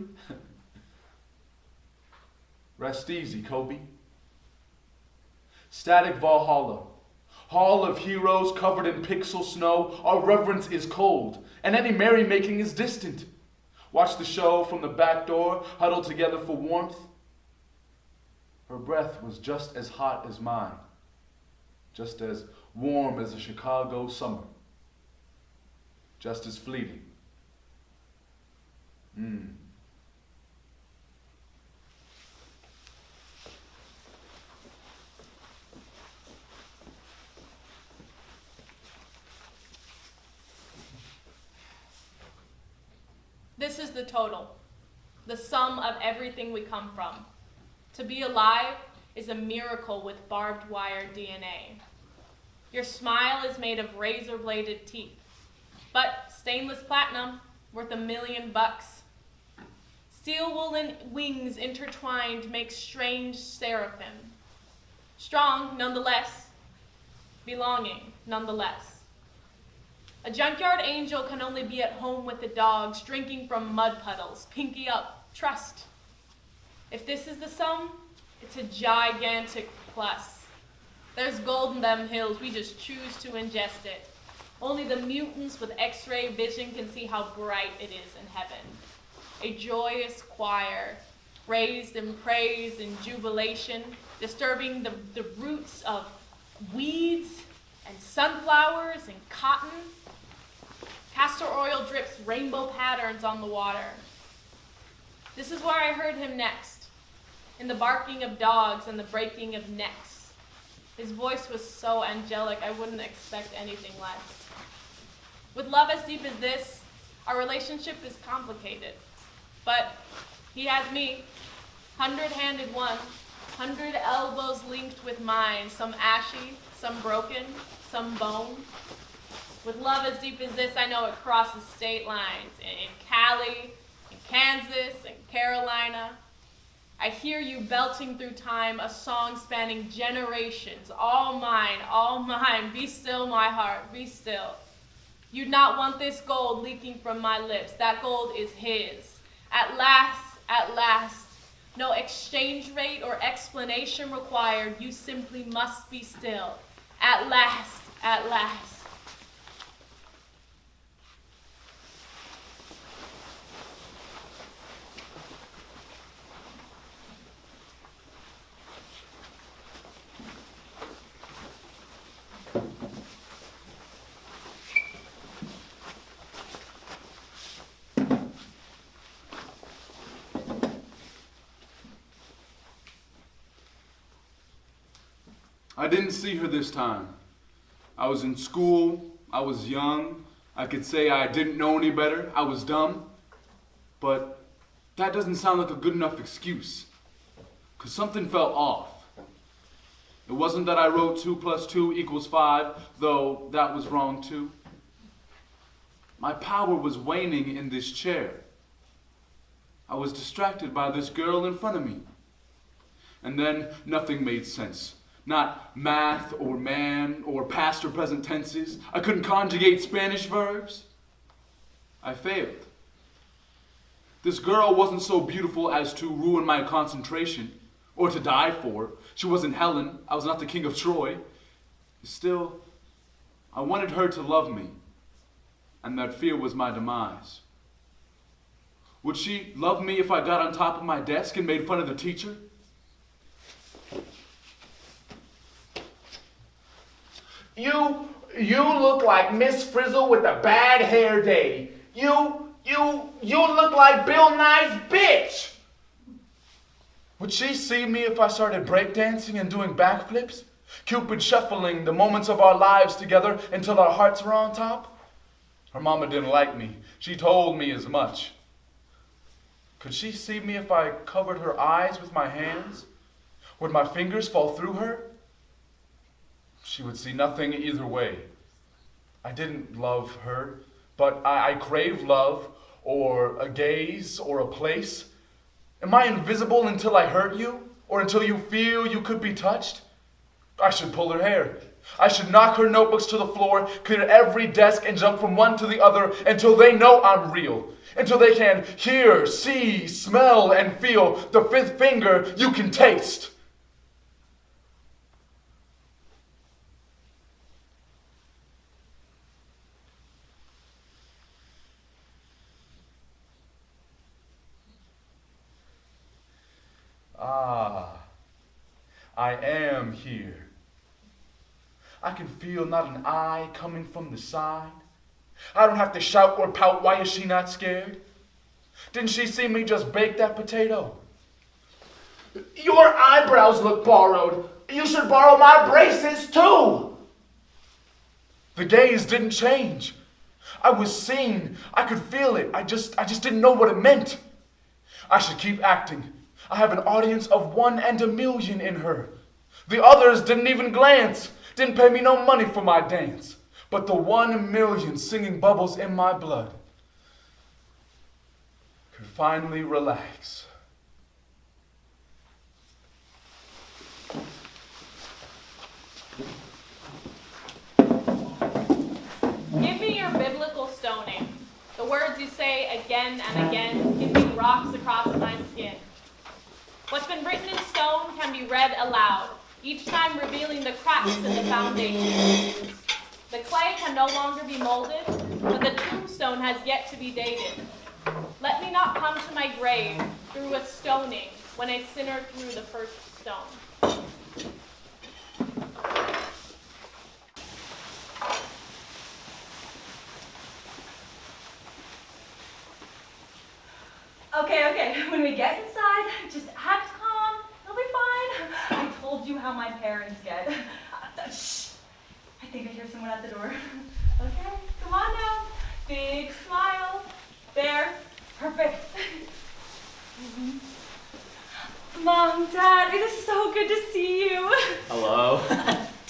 Rest easy, Kobe. Static Valhalla. Hall of heroes covered in pixel snow. Our reverence is cold, and any merrymaking is distant. Watch the show from the back door, huddled together for warmth. Her breath was just as hot as mine, just as warm as a Chicago summer, just as fleeting. This is the total, the sum of everything we come from. To be alive is a miracle with barbed wire DNA. Your smile is made of razor-bladed teeth, but stainless platinum, worth $1 million. Steel woolen wings intertwined make strange seraphim. Strong, nonetheless. Belonging, nonetheless. A junkyard angel can only be at home with the dogs, drinking from mud puddles. Pinky up, trust. If this is the sum, it's a gigantic plus. There's gold in them hills, we just choose to ingest it. Only the mutants with X-ray vision can see how bright it is in heaven. A joyous choir, raised in praise and jubilation, disturbing the roots of weeds and sunflowers and cotton. Castor oil drips rainbow patterns on the water. This is where I heard him next, in the barking of dogs and the breaking of necks. His voice was so angelic, I wouldn't expect anything less. With love as deep as this, our relationship is complicated. But he has me, 100-handed one, 100 elbows linked with mine, some ashy, some broken, some bone. With love as deep as this, I know it crosses state lines. In Cali, in Kansas, in Carolina. I hear you belting through time, a song spanning generations. All mine, be still my heart, be still. You'd not want this gold leaking from my lips. That gold is his. At last, no exchange rate or explanation required. You simply must be still. At last. I didn't see her this time. I was in school, I was young, I could say I didn't know any better, I was dumb, but that doesn't sound like a good enough excuse, because something felt off. It wasn't that I wrote 2 + 2 = 5, though that was wrong too. My power was waning in this chair. I was distracted by this girl in front of me. And then nothing made sense. Not math or man or past or present tenses. I couldn't conjugate Spanish verbs. I failed. This girl wasn't so beautiful as to ruin my concentration or to die for. She wasn't Helen. I was not the king of Troy. Still, I wanted her to love me, and that fear was my demise. Would she love me if I got on top of my desk and made fun of the teacher? You look like Miss Frizzle with a bad hair day. You look like Bill Nye's bitch. Would she see me if I started breakdancing and doing backflips? Cupid shuffling the moments of our lives together until our hearts were on top? Her mama didn't like me. She told me as much. Could she see me if I covered her eyes with my hands? Would my fingers fall through her? She would see nothing either way. I didn't love her, but I crave love, or a gaze, or a place. Am I invisible until I hurt you, or until you feel you could be touched? I should pull her hair. I should knock her notebooks to the floor, clear every desk, and jump from one to the other until they know I'm real. Until they can hear, see, smell, and feel the fifth finger you can taste. I am here. I can feel not an eye coming from the side. I don't have to shout or pout. Why is she not scared? Didn't she see me just bake that potato? Your eyebrows look borrowed. You should borrow my braces too. The gaze didn't change. I was seen. I could feel it. I just didn't know what it meant. I should keep acting. I have an audience of 1 and 1,000,000 in her. The others didn't even glance, didn't pay me no money for my dance. But the 1,000,000 singing bubbles in my blood could finally relax. Give me your biblical stoning. The words you say again and again give me rocks across my skin. What's been written in stone can be read aloud, each time revealing the cracks in the foundation. The clay can no longer be molded, but the tombstone has yet to be dated. Let me not come to my grave through a stoning when a sinner threw the first stone. Okay, when we get inside, just act calm, it'll be fine. I told you how my parents get. Shh, I think I hear someone at the door. Okay, come on now. Big smile. There, perfect. Mom, Dad, it is so good to see you. Hello.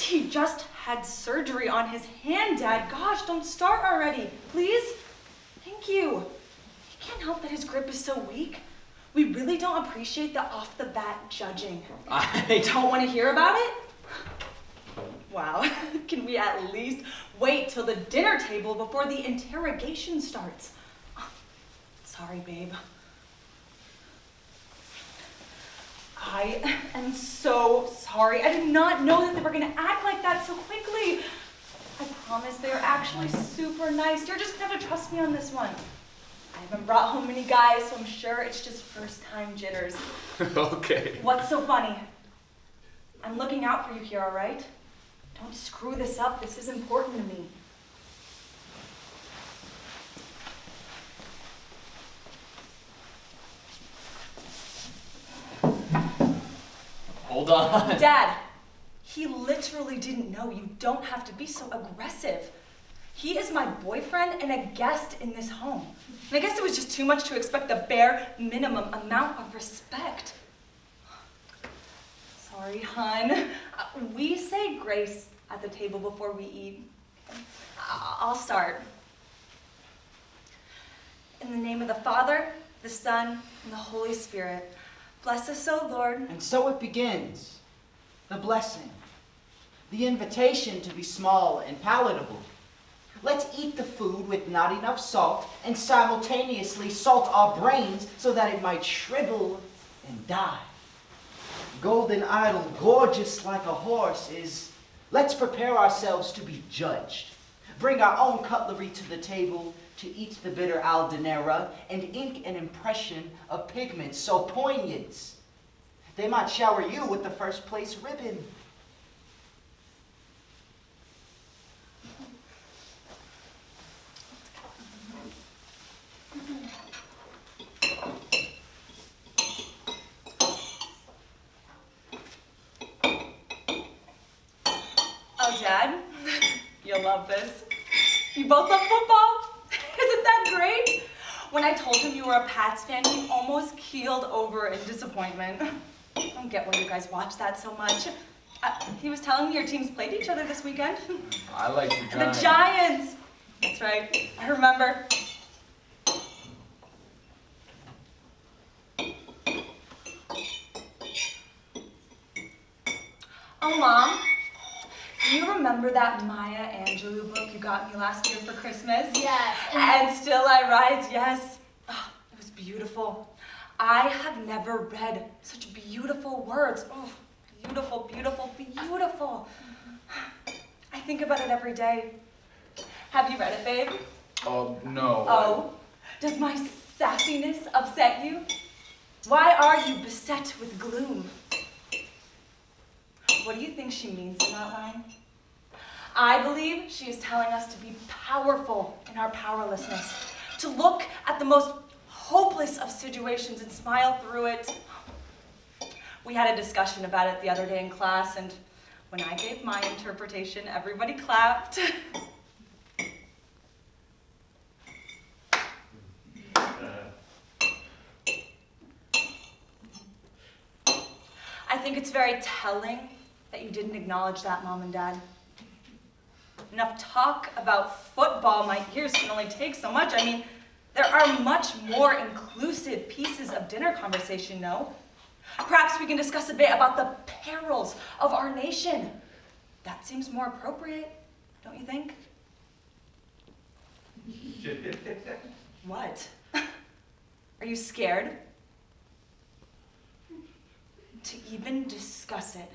He just had surgery on his hand, Dad. Gosh, don't start already, please. Thank you. He can't help that his grip is so weak. We really don't appreciate the off-the-bat judging. I Don't want to hear about it? Wow, can we at least wait till the dinner table before the interrogation starts? Sorry, babe. I am so sorry. I did not know that they were going to act like that so quickly. I promise they're actually super nice. You're just going to have to trust me on this one. I haven't brought home many guys, so I'm sure it's just first-time jitters. Okay. What's so funny? I'm looking out for you here, all right? Don't screw this up. This is important to me. Hold on. Dad, he literally didn't know. You don't have to be so aggressive. He is my boyfriend and a guest in this home. And I guess it was just too much to expect the bare minimum amount of respect. Sorry, hon. We say grace at the table before we eat. I'll start. In the name of the Father, the Son, and the Holy Spirit. Bless us, O Lord. And so it begins. The blessing. The invitation to be small and palatable. Let's eat the food with not enough salt and simultaneously salt our brains so that it might shrivel and die. Golden idol, gorgeous like a horse, is let's prepare ourselves to be judged. Bring our own cutlery to the table to eat the bitter aldenera and ink an impression of pigment so poignant. They might shower you with the first place ribbon. Oh, Dad, you'll love this. You both love football? Isn't that great? When I told him you were a Pats fan, he almost keeled over in disappointment. I don't get why you guys watch that so much. He was telling me your teams played each other this weekend. I like the The Giants. Giants! That's right, I remember. Oh, Mom, do you remember that Maya Angelou book you got me last year for Christmas? Yes. And Still I Rise, yes. Oh, it was beautiful. I have never read such beautiful words. Oh, beautiful, beautiful, beautiful. I think about it every day. Have you read it, babe? No. Oh, does my sassiness upset you? Why are you beset with gloom? What do you think she means in that line? I believe she is telling us to be powerful in our powerlessness, to look at the most hopeless of situations and smile through it. We had a discussion about it the other day in class, and when I gave my interpretation, everybody clapped. I think it's very telling that you didn't acknowledge that, Mom and Dad. Enough talk about football, my ears can only take so much. I mean, there are much more inclusive pieces of dinner conversation, no? Perhaps we can discuss a bit about the perils of our nation. That seems more appropriate, don't you think? What? Are you scared? To even discuss it.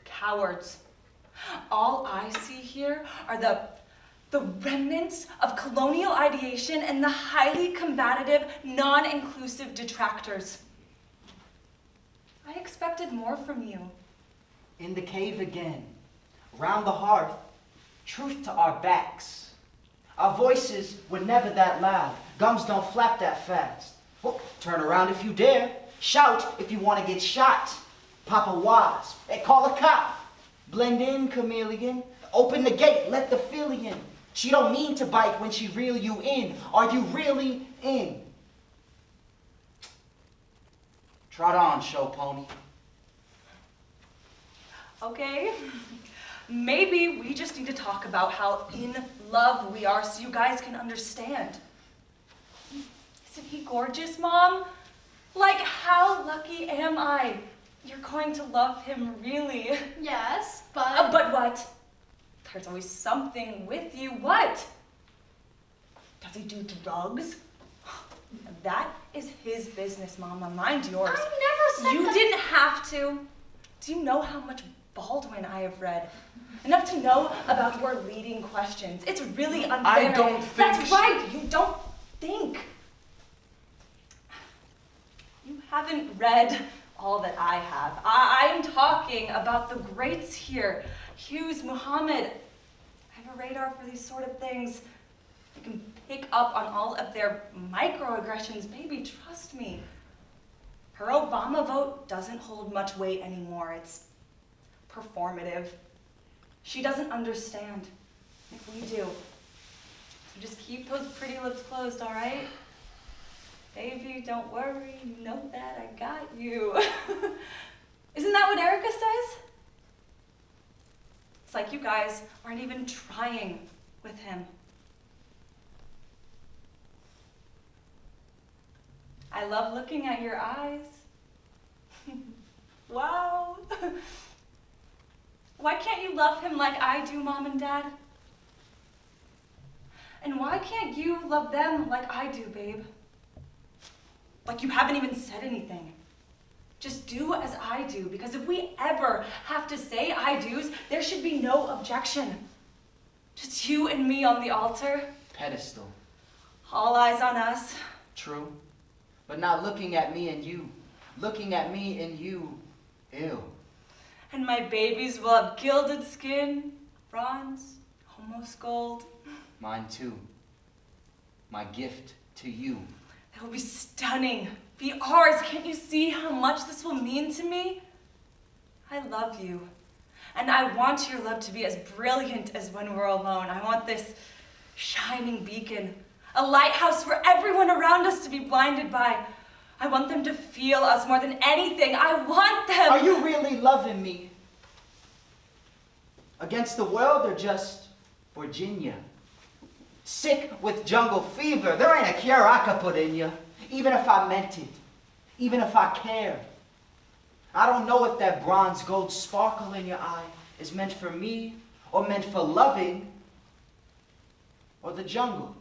Cowards. All I see here are the remnants of colonial ideation and the highly combative, non-inclusive detractors. I expected more from you. In the cave again, round the hearth, truth to our backs. Our voices were never that loud. Gums don't flap that fast. Well, turn around if you dare. Shout if you want to get shot. Pop a wasp. Hey, call a cop. Blend in, chameleon. Open the gate, let the filly in. She don't mean to bite when she reel you in. Are you really in? Trot on, show pony. okay? Maybe we just need to talk about how in love we are so you guys can understand. Isn't he gorgeous, Mom? Like, how lucky am I? You're going to love him, really. Yes, but... But what? There's always something with you. What? Does he do drugs? That is his business, Mama. Mind yours. I never said You that. didn't have to. Do you know how much Baldwin I have read? Enough to know about your leading questions. It's really unfair. I don't think That's right. You don't think. You haven't read all that I have. I'm talking about the greats here. Hughes, Muhammad. I have a radar for these sort of things. I can pick up on all of their microaggressions. Baby, trust me. Her Obama vote doesn't hold much weight anymore. It's performative. She doesn't understand. If we do. So just keep those pretty lips closed, all right? Baby, don't worry. You know that. I got you. Isn't that what Erica says? It's like you guys aren't even trying with him. I love looking at your eyes. Wow. Why can't you love him like I do, Mom and Dad? And why can't you love them like I do, babe? Like you haven't even said anything. Just do as I do, because if we ever have to say I do's, there should be no objection. Just you and me on the altar. Pedestal. All eyes on us. True. But not looking at me and you. Looking at me and you. Ew. And my babies will have gilded skin, bronze, almost gold. Mine too. My gift to you. That will be stunning. Be ours. Can't you see how much this will mean to me? I love you. And I want your love to be as brilliant as when we're alone. I want this shining beacon, a lighthouse for everyone around us to be blinded by. I want them to feel us more than anything. I want them. Are you really loving me? Against the world or just Virginia? Sick with jungle fever. There ain't a cure I could put in you. Even if I meant it. Even if I cared. I don't know if that bronze gold sparkle in your eye is meant for me or meant for loving or the jungle.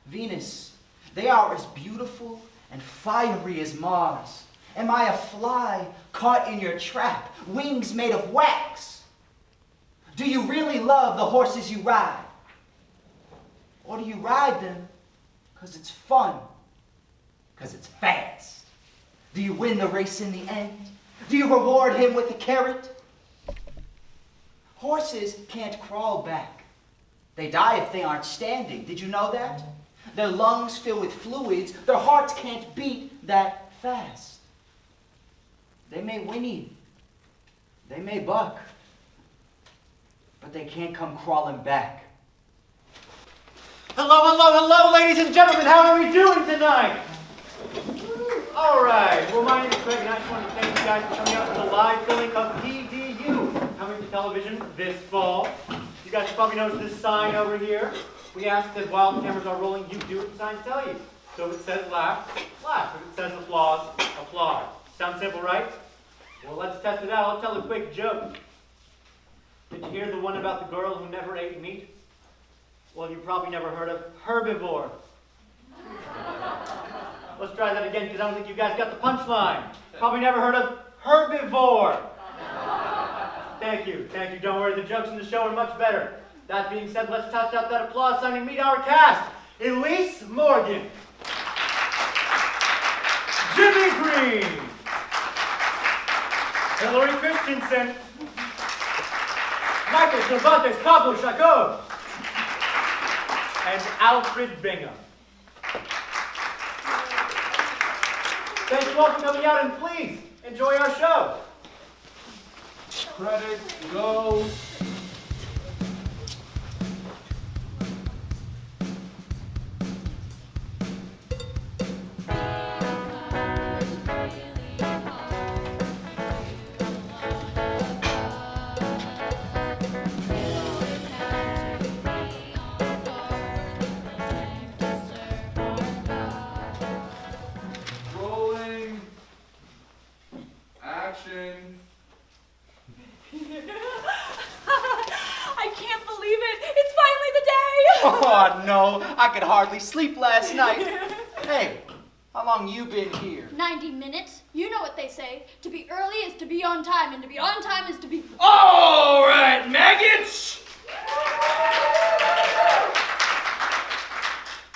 Venus, they are as beautiful and fiery as Mars. Am I a fly caught in your trap, wings made of wax? Do you really love the horses you ride? Or do you ride them because it's fun, because it's fast? Do you win the race in the end? Do you reward him with a carrot? Horses can't crawl back. They die if they aren't standing. Did you know that? Their lungs fill with fluids. Their hearts can't beat that fast. They may whinny. They may buck. But they can't come crawling back. Hello, ladies and gentlemen. How are we doing tonight? All right. Well, my name is Craig, and I just want to thank you guys for coming out to the live filming of PDU, coming to television this fall. You guys probably noticed this sign over here. We ask that while the cameras are rolling, you do what the signs tell you. So if it says laugh, laugh. If it says applause, applaud. Sounds simple, right? Well, let's test it out. I'll tell a quick joke. Did you hear the one about the girl who never ate meat? Well, you probably never heard of herbivore. Let's try that again, because I don't think you guys got the punchline. Probably never heard of herbivore. Thank you. Don't worry, the jokes in the show are much better. That being said, let's test out that applause sign and meet our cast. Elise Morgan. Jimmy Green. Hillary Christensen. Michael Cervantes Pablo Chacon. And Alfred Bingham. Thank you all for coming out, and please enjoy our show. Credit, go. Oh, no, I could hardly sleep last night. Hey, how long you been here? 90 minutes. You know what they say. To be early is to be on time, and to be on time is to be... All right, maggots!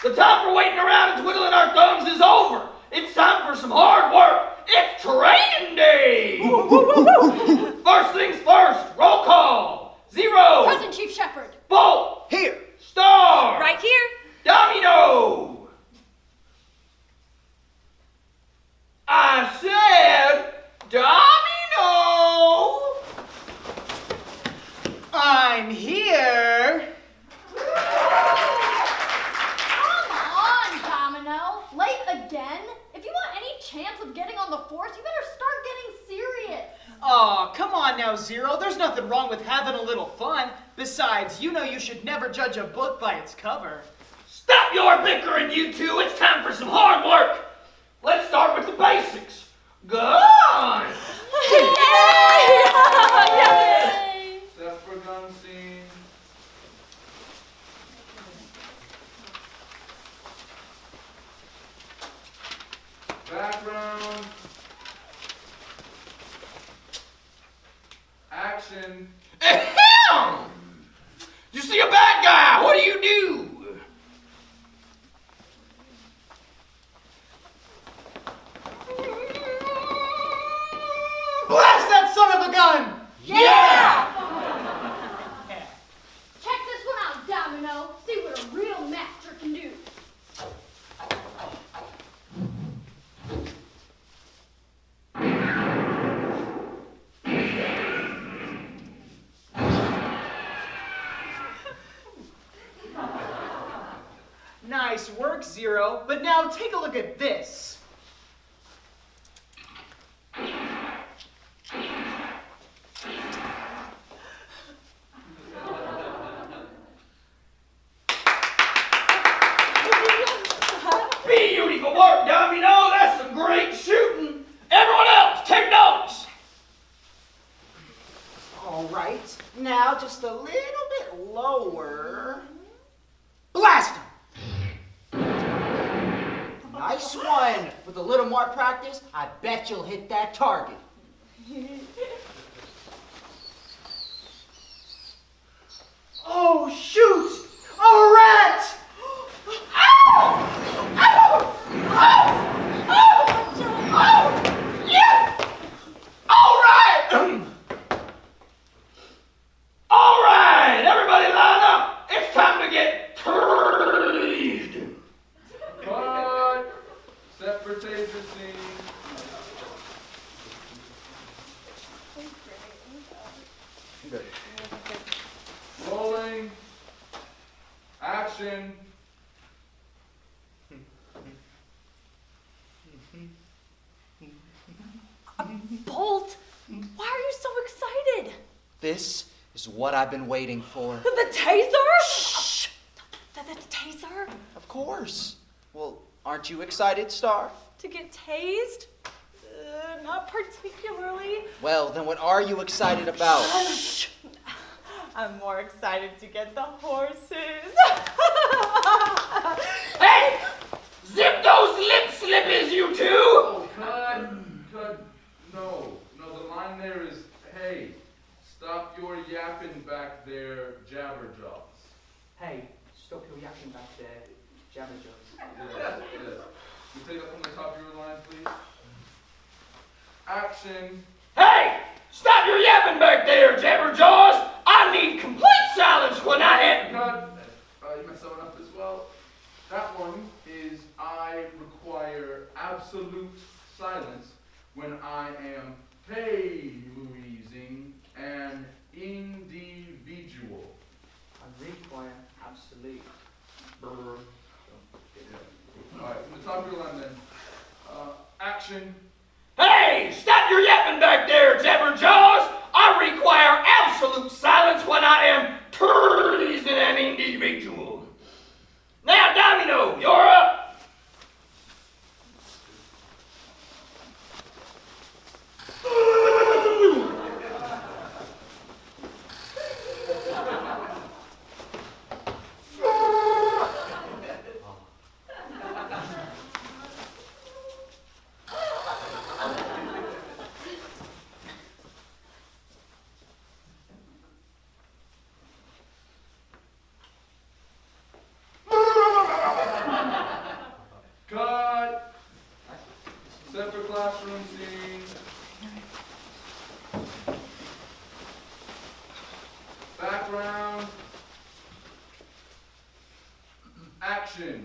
The time for waiting around and twiddling our thumbs is over. It's time for some hard work. It's training day! First things first, roll call. 0. Present, Chief Shepherd. Bolt. Here. Star. Right here. Domino. I said domino. I'm here. Come on, Domino. Late again? If you want any chance of getting on the force, you better start getting serious. Aw, come on now, Zero. There's nothing wrong with having a little fun. Besides, you know you should never judge a book by its cover. Stop your bickering, you two. It's time for some hard work. Let's start with the basics. Go on. Yay! Set for gun scene. Background. Action. Ahem! You see a bad guy, what do you do? Blast that son of a gun! Yeah! Check this one out, Domino. See what a real master can do. Nice work, Zero. But now take a look at this. Beautiful work, Domino. That's some great shooting. Everyone else, take notes. All right, now just a little bit lower. Blast him! Nice one. With a little more practice, I bet you'll hit that target. Oh, shoot! A rat! Ow! Ow! Ow! Ow! Ow! Yeah! All right! All right, everybody line up. It's time to get teased. Cut. Set for taser scene. Rolling. Action. Bolt, why are you so excited? This is what I've been waiting for. The taser? Shh! The taser? Of course. Well, aren't you excited, Star? To get tased? Not particularly. Well, then what are you excited about? Shh! I'm more excited to get the horses. Hey! Zip those lip slippers, you two! Oh, cut. No, the line there is, hey, stop your yapping back there, jabberjaws. Hey, stop your yapping back there, jabberjaws. Yes. You take that from the top of your line, please. Action. Hey! Stop your yapping back there, Jabberjaws! I need complete silence when I hit. Cut. You messed that one up as well. That one is I require absolute silence when I am pay-Louising an individual. I require absolute. Alright, from the top of your line then. Action. Hey! Stop your yapping back there, Jabberjaws! I require absolute silence when I am teasing an individual. Now, Domino, you're up. Action.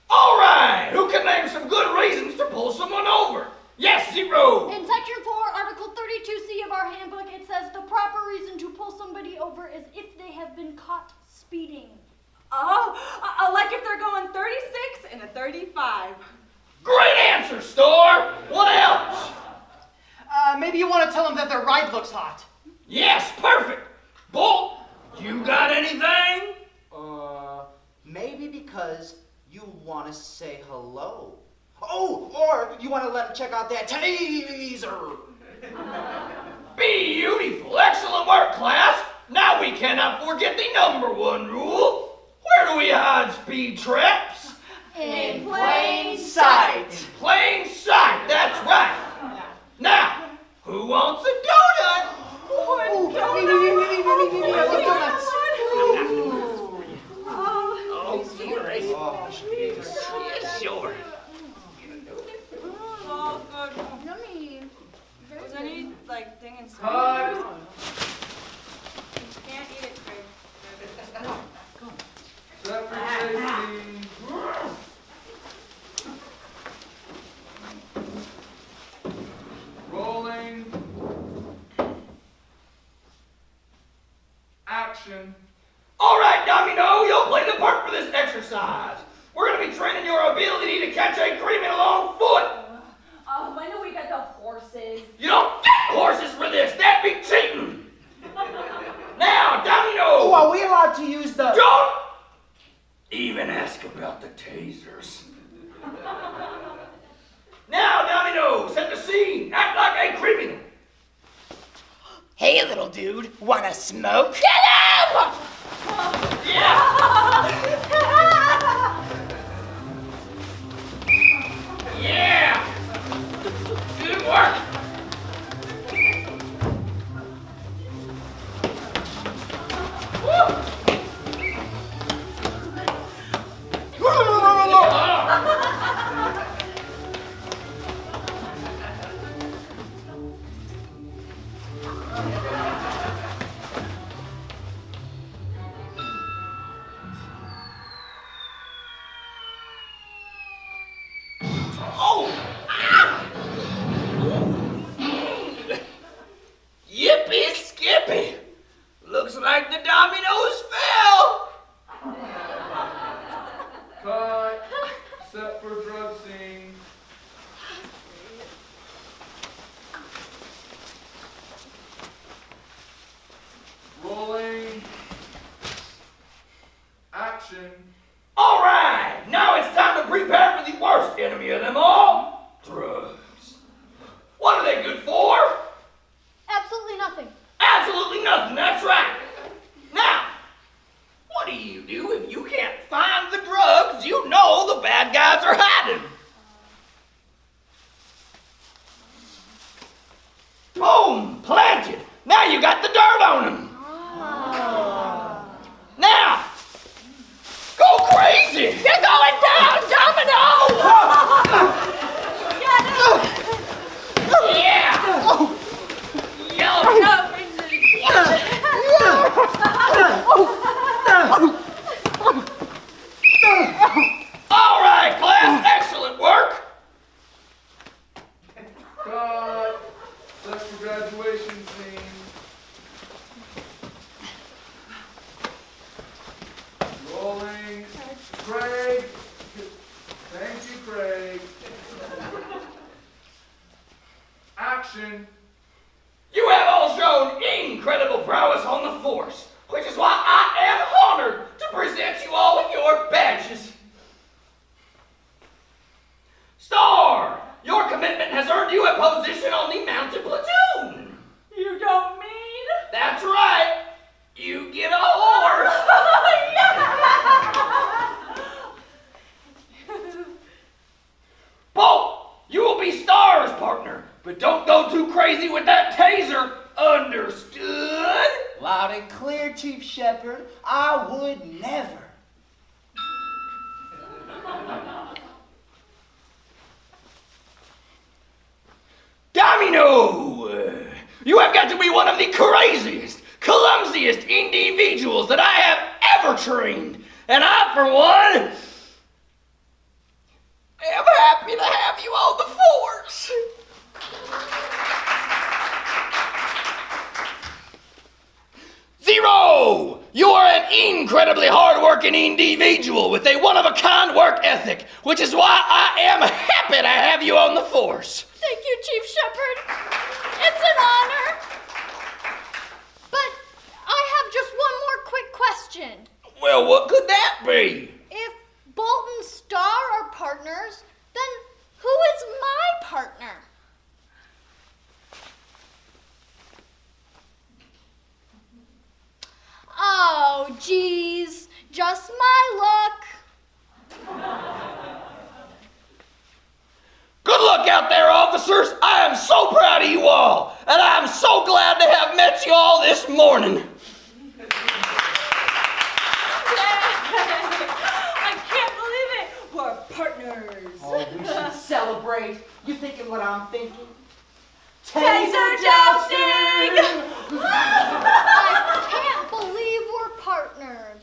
All right, who can name some good reasons to pull someone over? Yes, Zero. In Section 4, Article 32C of our handbook, it says the proper reason to pull somebody over is if they have been caught speeding. Oh, like if they're going 36 and a 35. Great answer, Star. What else? Maybe you want to tell them that their ride looks hot. Yes, perfect. Bolt, you got anything? Maybe because you want to say hello. Oh, or you want to let him check out that taser. Beautiful. Excellent work, class. Now we cannot forget the #1 rule. Where do we hide speed traps? In plain sight. In plain sight, that's right. Now, who wants a donut? Sure. Oh, good. Yummy. Was there any, like, thing inside? Cut. You can't eat it, Craig. Set for safety. Rolling. Action. All right, Domino, you'll play the part for this exercise. We're going to be training your ability to catch a criminal on foot. I know we got the horses. You don't get horses for this. That'd be cheating. Now, Domino. Oh, are we allowed to use the... Don't even ask about the tasers. Now, Domino, set the scene. Act like a criminal. Hey, little dude, wanna smoke? Get him! Yeah! Yeah! Good work! Yippee skippy! Looks like the dominoes fell! Cut. Set for drug scene. Rolling. Action. All right, now it's time to prepare for the worst enemy of them all, drugs. What are they good for? Absolutely nothing. Absolutely nothing, that's right. Now, what do you do if you can't find the drugs you know the bad guys are hiding? Boom, planted. Now you got the dirt on them. Now, go crazy. You're going down, Domino. Yeah. Yellow. All right, class, excellent work. Cut. Set for graduation scene. Rolling. Craig. Thank you, Craig. Action. You have all shown incredible prowess on the force, which is why I am honored to present you all with your badges. Star, your commitment has earned you a position on the mounted platoon. You don't mean? That's right. You get a horse. Bolt, you will be Star's partner, but don't go too crazy with that taser. Understood? Loud and clear, Chief Shepherd. I would never. Domino! You have got to be one of the craziest, clumsiest individuals that I have ever trained. And I, for one, am happy to have you on the force. Zero! You are an incredibly hard-working individual with a one-of-a-kind work ethic, which is why I am happy to have you on the force. Thank you, Chief Shepherd. It's an honor. But I have just one more quick question. Well, what could that be? If Bolt and Star are partners, then who is my partner? Oh, geez, just my luck. Good luck out there, officers. I am so proud of you all, and I'm so glad to have met you all this morning. I can't believe it. We're partners. Oh, we should celebrate. You thinking what I'm thinking? Taser jousting! I can't believe we're partners.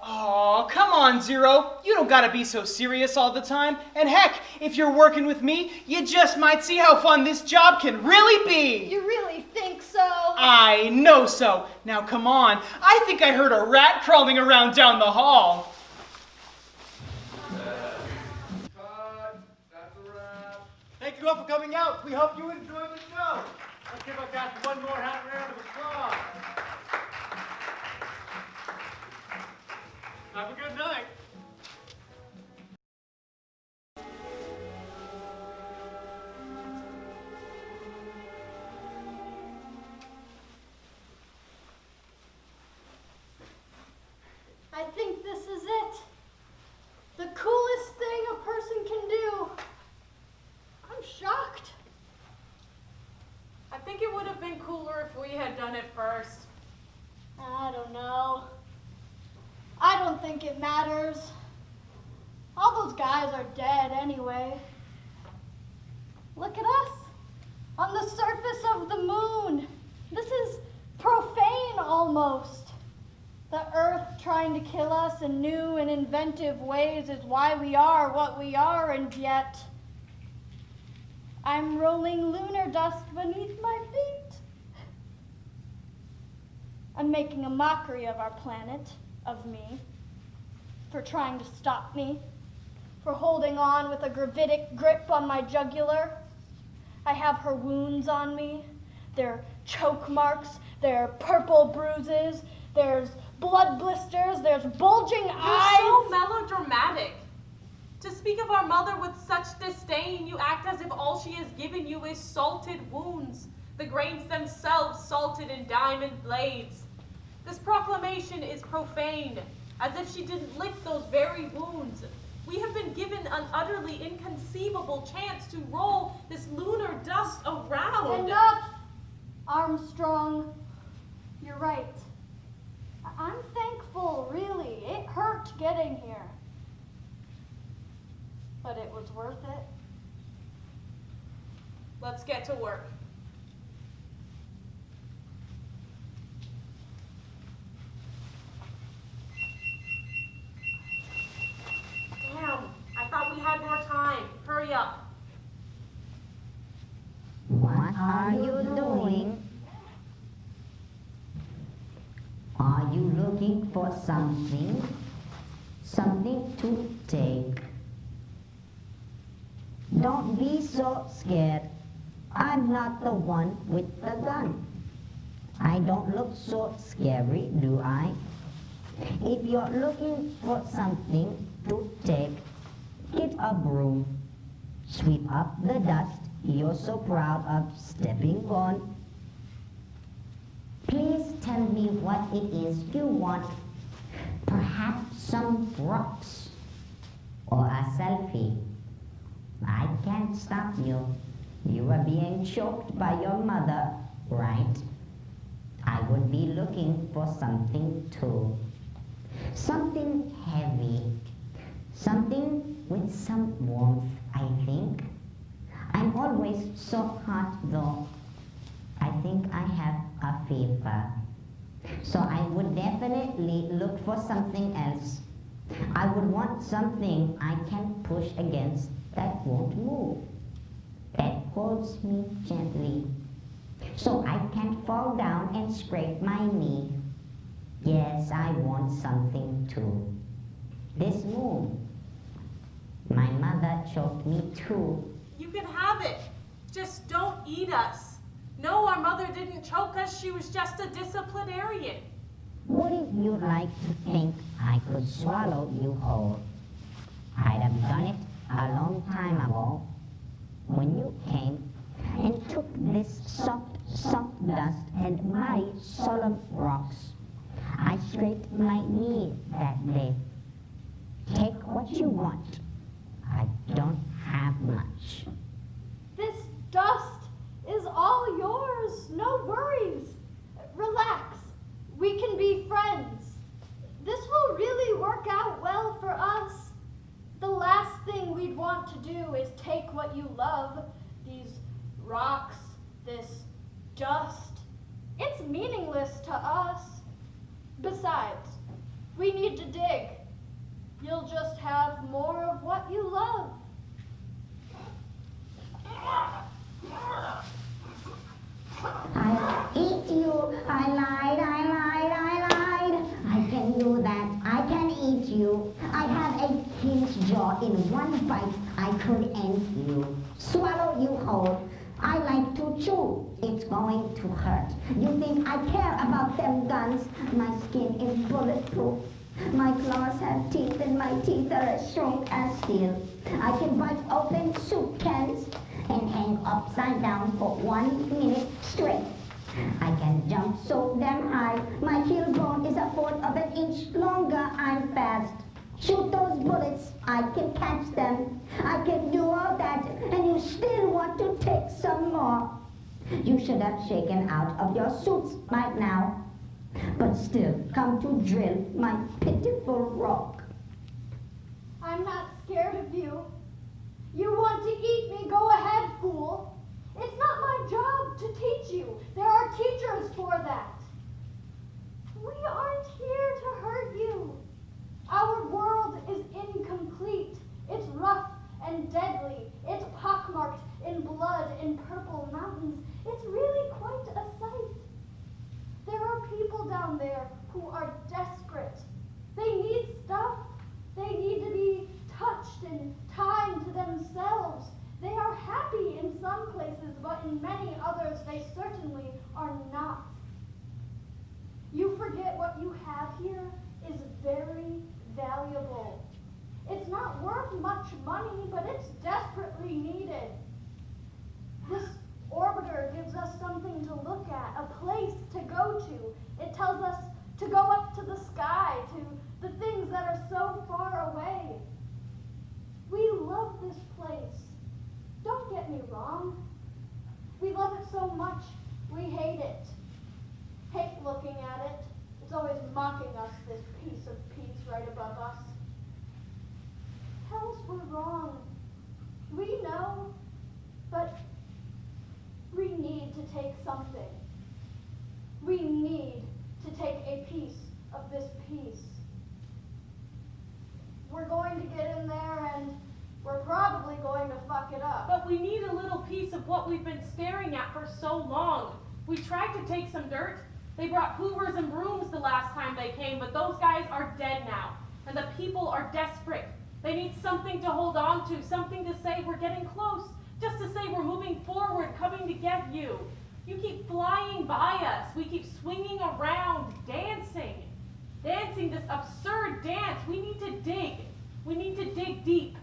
Oh, come on, Zero. You don't gotta be so serious all the time. And heck, if you're working with me, you just might see how fun this job can really be. You really think so? I know so. Now come on. I think I heard a rat crawling around down the hall. Thank you all for coming out. We hope you enjoy the show. Let's give our cast one more round of applause. Have a good night. I think this is it. The coolest thing a person can do. I'm shocked. I think it would have been cooler if we had done it first. I don't know. I don't think it matters. All those guys are dead anyway. Look at us. On the surface of the moon. This is profane almost. The earth trying to kill us in new and inventive ways is why we are what we are, and yet I'm rolling lunar dust beneath my feet. I'm making a mockery of our planet, of me, for trying to stop me, for holding on with a gravitic grip on my jugular. I have her wounds on me, their choke marks, their purple bruises, there's blood blisters, there's bulging eyes. You're so melodramatic. To speak of our mother with such disdain, you act as if all she has given you is salted wounds, the grains themselves salted in diamond blades. This proclamation is profane, as if she didn't lick those very wounds. We have been given an utterly inconceivable chance to roll this lunar dust around. Enough, Armstrong. You're right. I'm thankful, really. It hurt getting here. But it was worth it. Let's get to work. Damn, I thought we had more time. Hurry up. What are you doing? Are you looking for something? Something to take? Don't be so scared. I'm not the one with the gun. I don't look so scary, do I? If you're looking for something to take, get a broom. Sweep up the dust you're so proud of stepping on. Please tell me what it is you want. Perhaps some rocks or a selfie. I can't stop you. You are being choked by your mother, right? I would be looking for something too. Something heavy. Something with some warmth, I think. I'm always so hot though. I think I have a fever. So I would definitely look for something else. I would want something I can push against that won't move, that holds me gently, so I can't fall down and scrape my knee. Yes, I want something too. This moon. My mother choked me too. You can have it. Just don't eat us. No, our mother didn't choke us. She was just a disciplinarian. What if you'd like to think I could swallow you whole? I'd have done it a long time ago, when you came and took this soft, soft dust and my solemn rocks. I scraped my knee that day. Take what you want. I don't have much. This dust is all yours. No worries. Relax. We can be friends. This will really work out well for us. The last thing we'd want to do is take what you love, these rocks, this dust. It's meaningless to us. Besides, we need to dig. You'll just have more of what you love. I'll eat you. I lied. I can do that. I can eat you. I have a king's jaw. In one bite, I could end you. Swallow you whole. I like to chew. It's going to hurt. You think I care about them guns? My skin is bulletproof. My claws have teeth and my teeth are as strong as steel. I can bite open soup cans and hang upside down for 1 minute straight. I can jump so damn high, my heel bone is 1/4 of an inch longer. I'm fast. Shoot those bullets, I can catch them. I can do all that, and you still want to take some more. You should have shaken out of your suits right now, but still come to drill my pitiful rock. I'm not scared of you. You want to eat me? Go ahead, fool. It's not my job to teach you. There are teachers for that. We aren't here to hurt you. Our world is incomplete. It's rough and deadly. It's pockmarked in blood in purple mountains. It's really quite a sight. There are people down there who are desperate. They need stuff. They need to be touched and time to themselves. They are happy in some places, but in many others they certainly are not. You forget what you have here is very valuable. It's not worth much money, but it's desperately needed. This orbiter gives us something to look at, a place to go to. It tells us to go up to the sky, to the things that are so far away. We love this place. Don't get me wrong. We love it so much, we hate it. Hate looking at it. It's always mocking us, this piece of peace right above us. Tell us we're wrong. We know, but we need to take something. We need to take a piece of this peace. We're going to get in there and we're probably going to fuck it up. But we need a little piece of what we've been staring at for so long. We tried to take some dirt. They brought hoovers and brooms the last time they came, but those guys are dead now. And the people are desperate. They need something to hold on to, something to say we're getting close. Just to say we're moving forward, coming to get you. You keep flying by us. We keep swinging around, dancing. Dancing this absurd dance. We need to dig. We need to dig deep.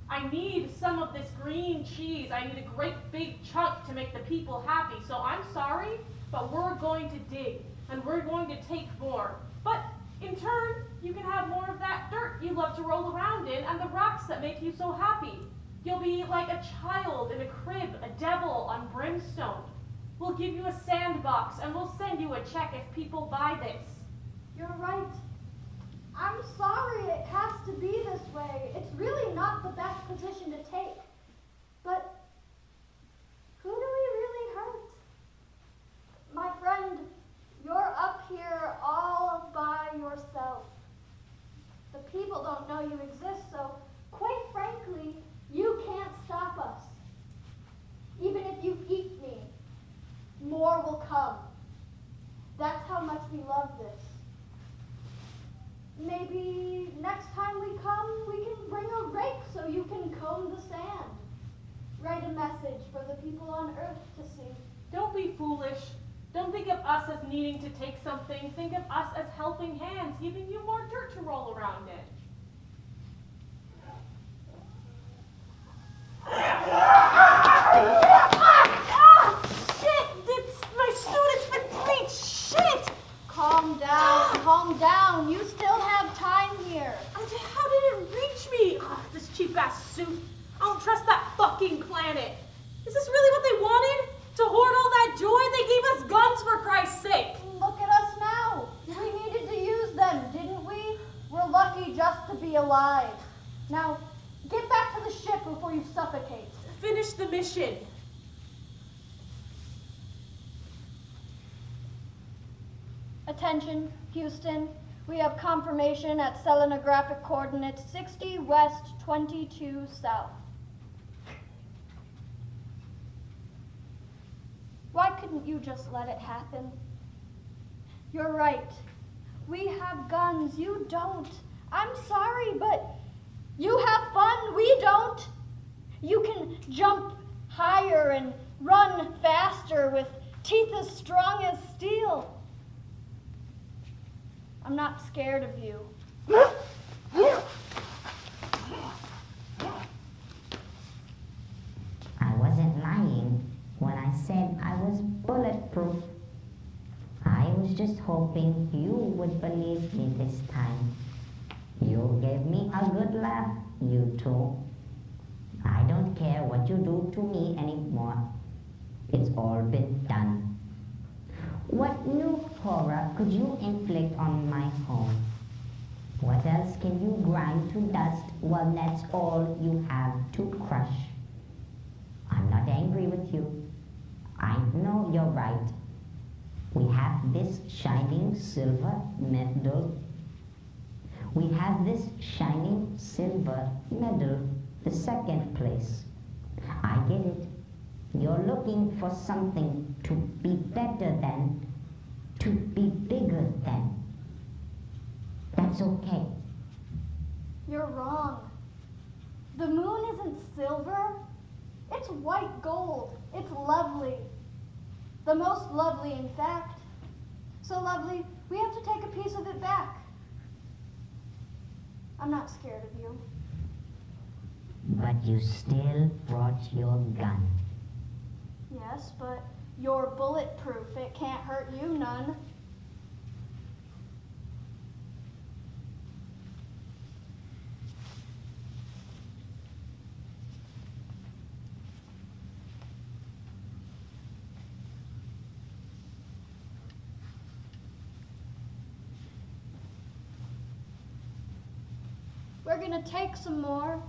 I need some of this green cheese. I need a great big chunk to make the people happy. So I'm sorry, but we're going to dig, and we're going to take more. But in turn, you can have more of that dirt you love to roll around in and the rocks that make you so happy. You'll be like a child in a crib, a devil on brimstone. We'll give you a sandbox, and we'll send you a check if people buy this. You're right. I'm sorry it has to be this way. It's really not the best position to take. But who do we really hurt? My friend, you're up here all by yourself. The people people don't know you exist, so quite frankly, you can't stop us. Even if you eat me, more will come. That's how much we love this. Maybe next time we come, we can bring a rake so you can comb the sand. Write a message for the people on Earth to see. Don't be foolish. Don't think of us as needing to take something. Think of us as helping hands, giving you more dirt to roll around in. My student's been bleached. Shit! Calm down. You still have time here. How did it reach me? Oh, this cheap-ass suit. I don't trust that fucking planet. Is this really what they wanted? To hoard all that joy? They gave us guns, for Christ's sake. Look at us now. We needed to use them, didn't we? We're lucky just to be alive. Now, get back to the ship before you suffocate. Finish the mission. Attention, Houston. We have confirmation at selenographic coordinates 60 west, 22 south. Why couldn't you just let it happen? You're right. We have guns, you don't. I'm sorry, but you have fun, we don't. You can jump higher and run faster with teeth as strong as steel. I'm not scared of you. I wasn't lying when I said I was bulletproof. I was just hoping you would believe me this time. You gave me a good laugh, you two. I don't care what you do to me anymore. It's all been done. What new horror could you inflict on my home? What else can you grind to dust while that's all you have to crush? I'm not angry with you. I know you're right. We have this shining silver medal. We have this shining silver medal, the second place. I get it. You're looking for something to be better than, to be bigger than. That's okay. You're wrong. The moon isn't silver. It's white gold. It's lovely. The most lovely, in fact. So lovely, we have to take a piece of it back. I'm not scared of you. But you still brought your gun. Yes, but you're bulletproof. It can't hurt you none. We're gonna take some more.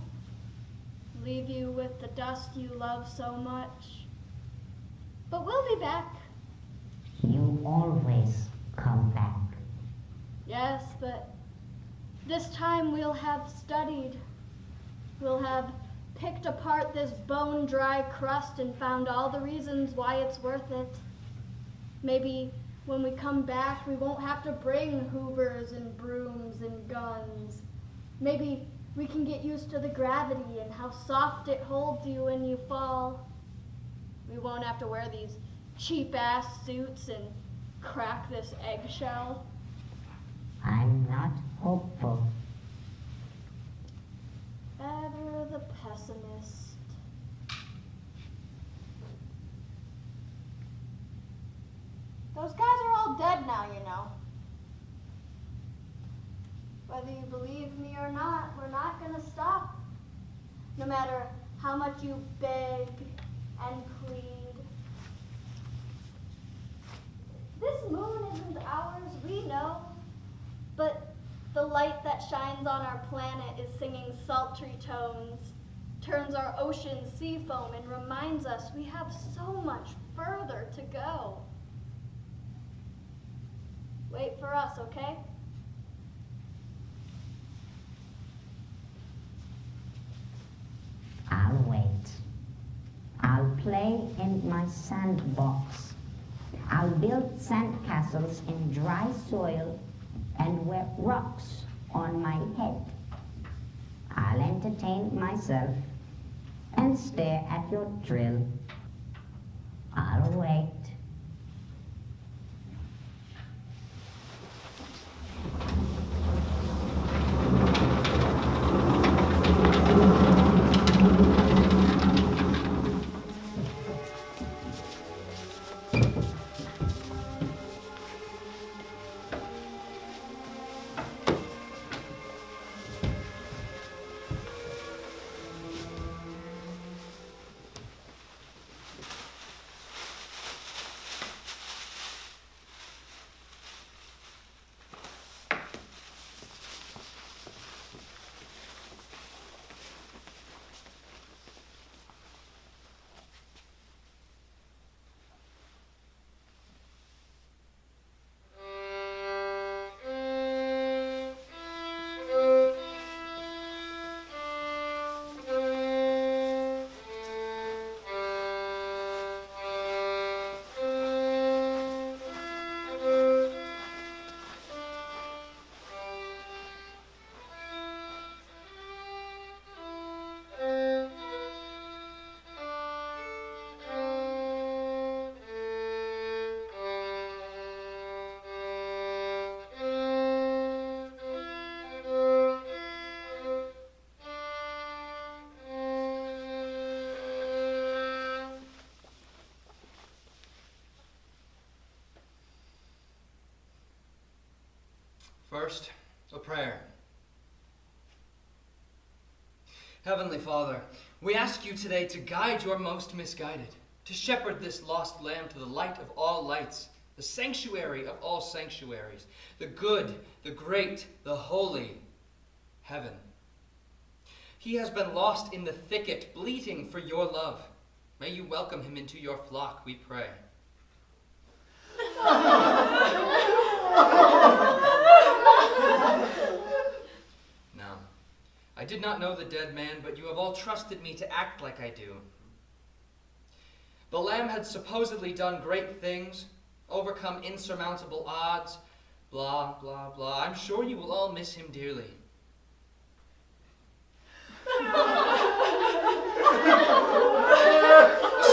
Leave you with the dust you love so much. But we'll be back. You always come back. Yes, but this time we'll have studied. We'll have picked apart this bone-dry crust and found all the reasons why it's worth it. Maybe when we come back, we won't have to bring hoovers and brooms and guns. Maybe we can get used to the gravity and how soft it holds you when you fall. We won't have to wear these cheap-ass suits and crack this eggshell. I'm not hopeful. Ever the pessimist. Those guys are all dead now, you know. Whether you believe me or not, we're not gonna stop. No matter how much you beg and plead. This moon isn't ours, we know. But the light that shines on our planet is singing sultry tones, turns our oceans sea foam, and reminds us we have so much further to go. Wait for us, okay? play in my sandbox. I'll build sandcastles in dry soil and wear rocks on my head. I'll entertain myself and stare at your drill. I'll wait. First, a prayer. Heavenly Father, we ask you today to guide your most misguided, to shepherd this lost lamb to the light of all lights, the sanctuary of all sanctuaries, the good, the great, the holy, heaven. He has been lost in the thicket, bleating for your love. May you welcome him into your flock, we pray. Now, I did not know the dead man, but you have all trusted me to act like I do. The lamb had supposedly done great things, overcome insurmountable odds, blah, blah, blah. I'm sure you will all miss him dearly.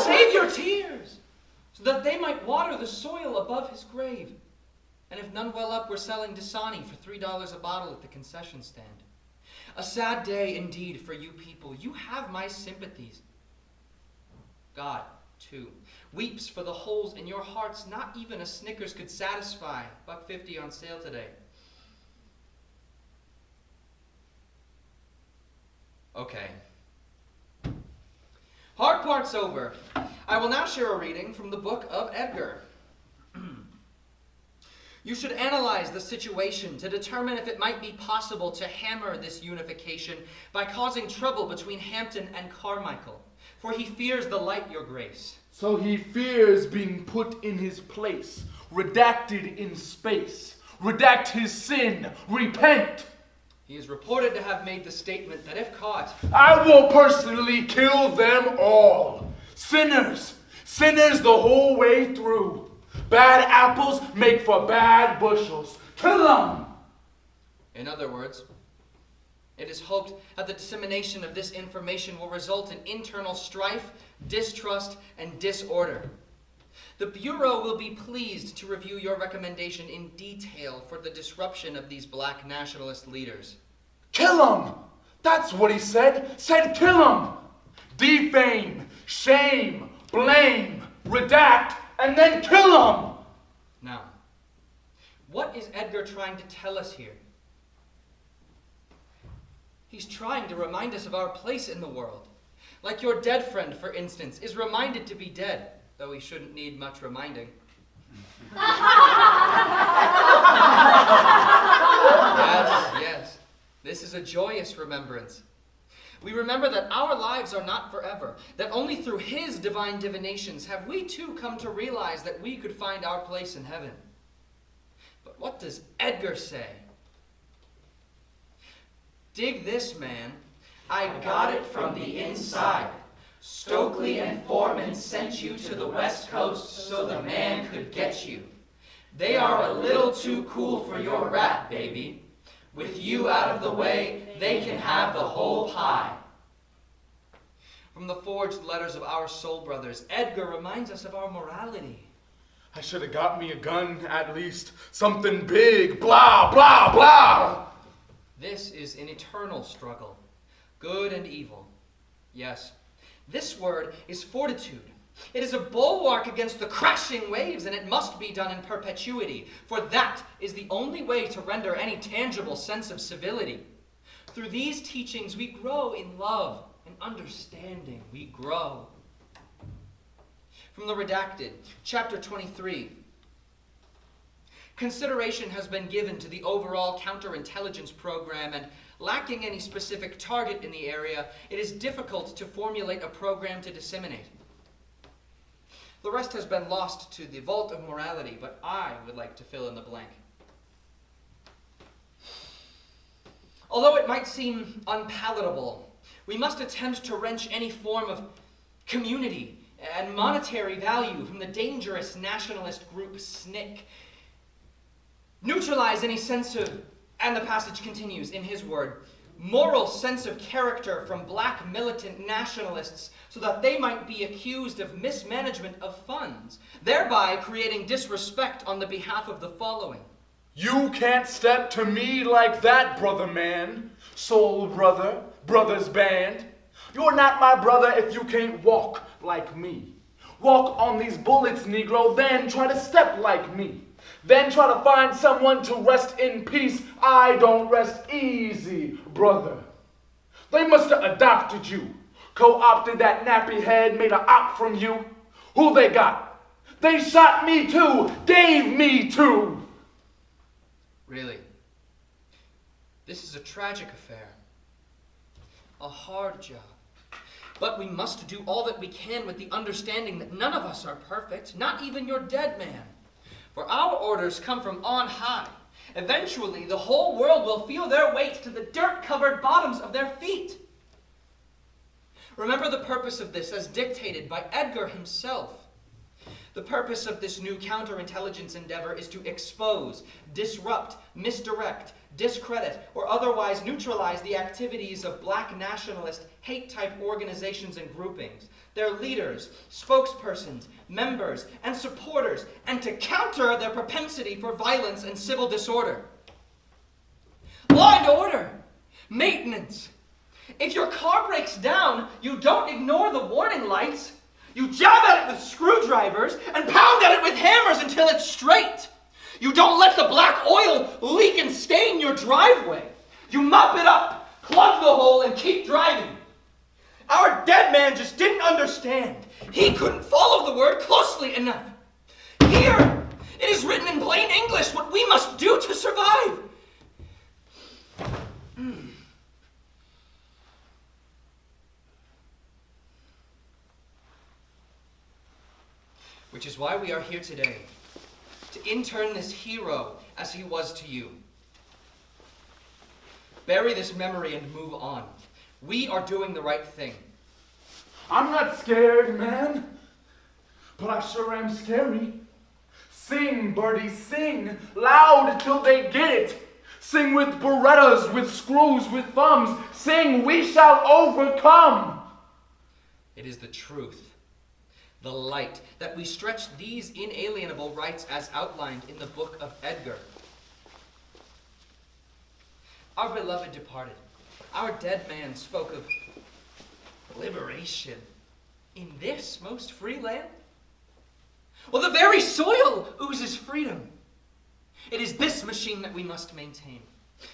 Save your tears, so that they might water the soil above his grave. And if none well up, we're selling Dasani for $3 a bottle at the concession stand. A sad day indeed for you people. You have my sympathies. God, too, weeps for the holes in your hearts not even a Snickers could satisfy. $1.50 on sale today. Okay. Hard part's over. I will now share a reading from the book of Edgar. You should analyze the situation to determine if it might be possible to hammer this unification by causing trouble between Hampton and Carmichael, for he fears the light, your grace. So he fears being put in his place, redacted in space. Redact his sin, repent. He is reported to have made the statement that if caught, I will personally kill them all. Sinners, sinners the whole way through. Bad apples make for bad bushels. Kill them! In other words, it is hoped that the dissemination of this information will result in internal strife, distrust, and disorder. The Bureau will be pleased to review your recommendation in detail for the disruption of these black nationalist leaders. Kill them! That's what he said. Said kill them! Defame, shame, blame, redact, and then kill them! Now, what is Edgar trying to tell us here? He's trying to remind us of our place in the world. Like your dead friend, for instance, is reminded to be dead, though he shouldn't need much reminding. Yes, this is a joyous remembrance. We remember that our lives are not forever, that only through his divine divinations have we too come to realize that we could find our place in heaven. But what does Edgar say? Dig this, man. I got it from the inside. Stokely and Foreman sent you to the West Coast so the man could get you. They are a little too cool for your rat, baby. With you out of the way, they can have the whole pie. From the forged letters of our soul brothers, Edgar reminds us of our morality. I should have got me a gun at least. Something big. Blah, blah, blah. This is an eternal struggle, good and evil. Yes, this word is fortitude. It is a bulwark against the crashing waves, and it must be done in perpetuity, for that is the only way to render any tangible sense of civility. Through these teachings, we grow in love and understanding. We grow. From the Redacted, chapter 23. Consideration has been given to the overall counterintelligence program, and lacking any specific target in the area, it is difficult to formulate a program to disseminate. The rest has been lost to the vault of morality, but I would like to fill in the blank. Although it might seem unpalatable, we must attempt to wrench any form of community and monetary value from the dangerous nationalist group SNCC. Neutralize any sense of, and the passage continues in his word, moral sense of character from black militant nationalists so that they might be accused of mismanagement of funds, thereby creating disrespect on the behalf of the following. You can't step to me like that, brother man. Soul brother, brother's band. You're not my brother if you can't walk like me. Walk on these bullets, Negro, then try to step like me. Then try to find someone to rest in peace. I don't rest easy, brother. They must have adopted you. Co-opted that nappy head, made an op from you. Who they got? They shot me too, gave me too. Really, this is a tragic affair. A hard job. But we must do all that we can with the understanding that none of us are perfect, not even your dead man. For our orders come from on high. Eventually, the whole world will feel their weight to the dirt-covered bottoms of their feet. Remember the purpose of this as dictated by Edgar himself. The purpose of this new counterintelligence endeavor is to expose, disrupt, misdirect, discredit, or otherwise neutralize the activities of black nationalist hate-type organizations and groupings, their leaders, spokespersons, members, and supporters, and to counter their propensity for violence and civil disorder. Law and order, maintenance. If your car breaks down, you don't ignore the warning lights. You jab at it with screwdrivers and pound at it with hammers until it's straight. You don't let the black oil leak and stain your driveway. You mop it up, plug the hole, and keep driving. Our dead man just didn't understand. He couldn't follow the word closely enough. Here, it is written in plain English what we must do to survive. Which is why we are here today, to intern this hero as he was to you. Bury this memory and move on. We are doing the right thing. I'm not scared, man. But I sure am scary. Sing, birdie, sing. Loud till they get it. Sing with Berettas, with screws, with thumbs. Sing, we shall overcome. It is the truth, the light, that we stretch these inalienable rights as outlined in the book of Edgar. Our beloved departed, our dead man spoke of liberation in this most free land. Well, the very soil oozes freedom. It is this machine that we must maintain.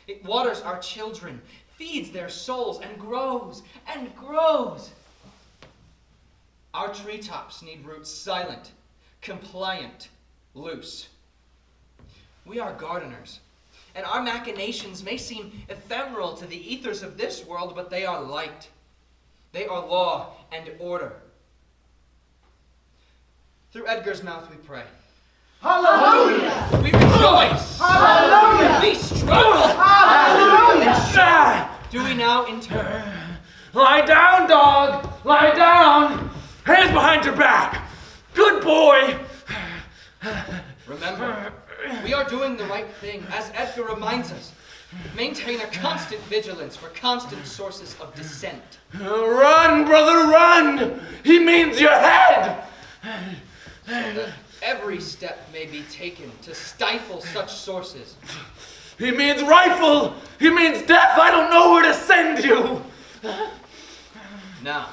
It waters our children, feeds their souls, and grows and grows. Our treetops need roots silent, compliant, loose. We are gardeners, and our machinations may seem ephemeral to the ethers of this world, but they are light. They are law and order. Through Edgar's mouth we pray. Hallelujah! We rejoice! Hallelujah! We struggle! Hallelujah! Do we now in turn? Lie down, dog! Lie down! Hands behind your back! Good boy! Remember, we are doing the right thing, as Edgar reminds us. Maintain a constant vigilance for constant sources of dissent. Run, brother, run! He means your head! So that every step may be taken to stifle such sources. He means rifle! He means death! I don't know where to send you! Now,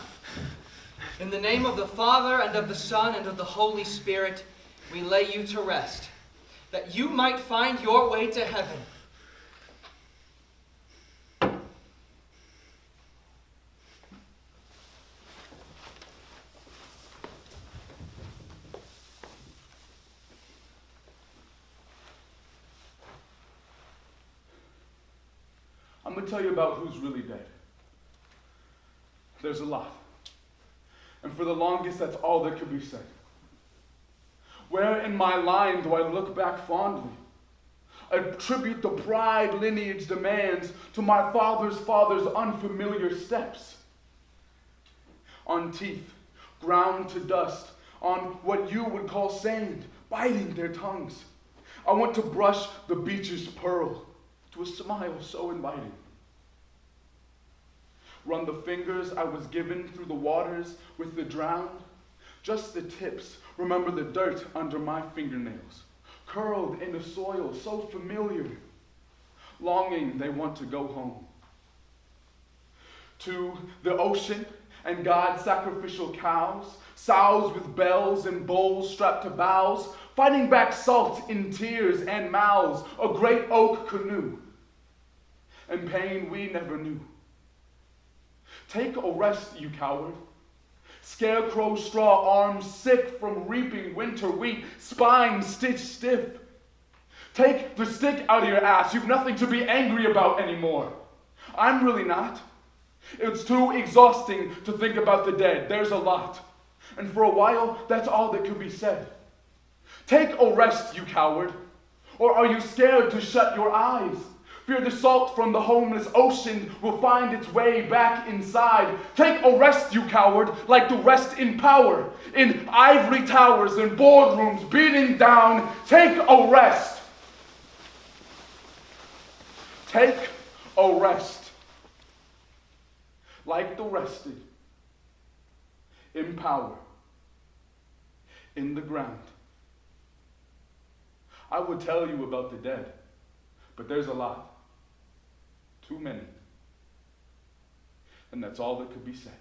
in the name of the Father, and of the Son, and of the Holy Spirit, we lay you to rest, that you might find your way to heaven. I'm going to tell you about who's really dead. There's a lot. And for the longest, that's all that could be said. Where in my line do I look back fondly? Attribute the pride lineage demands to my father's unfamiliar steps. On teeth, ground to dust, on what you would call sand, biting their tongues. I want to brush the beach's pearl to a smile so inviting. Run the fingers I was given through the waters with the drowned. Just the tips, remember the dirt under my fingernails. Curled in the soil, so familiar. Longing they want to go home. To the ocean and God's sacrificial cows, sows with bells and bowls strapped to bows, fighting back salt in tears and mouths, a great oak canoe. And pain we never knew. Take a rest, you coward. Scarecrow straw arms sick from reaping winter wheat, spine stitched stiff. Take the stick out of your ass. You've nothing to be angry about anymore. I'm really not. It's too exhausting to think about the dead. There's a lot. And for a while, that's all that could be said. Take a rest, you coward. Or are you scared to shut your eyes? Fear the salt from the homeless ocean will find its way back inside. Take a rest, you coward, like the rest in power. In ivory towers and boardrooms beating down. Take a rest. Take a rest. Like the rested. In power. In the ground. I would tell you about the dead, but there's a lot. Too many. And that's all that could be said.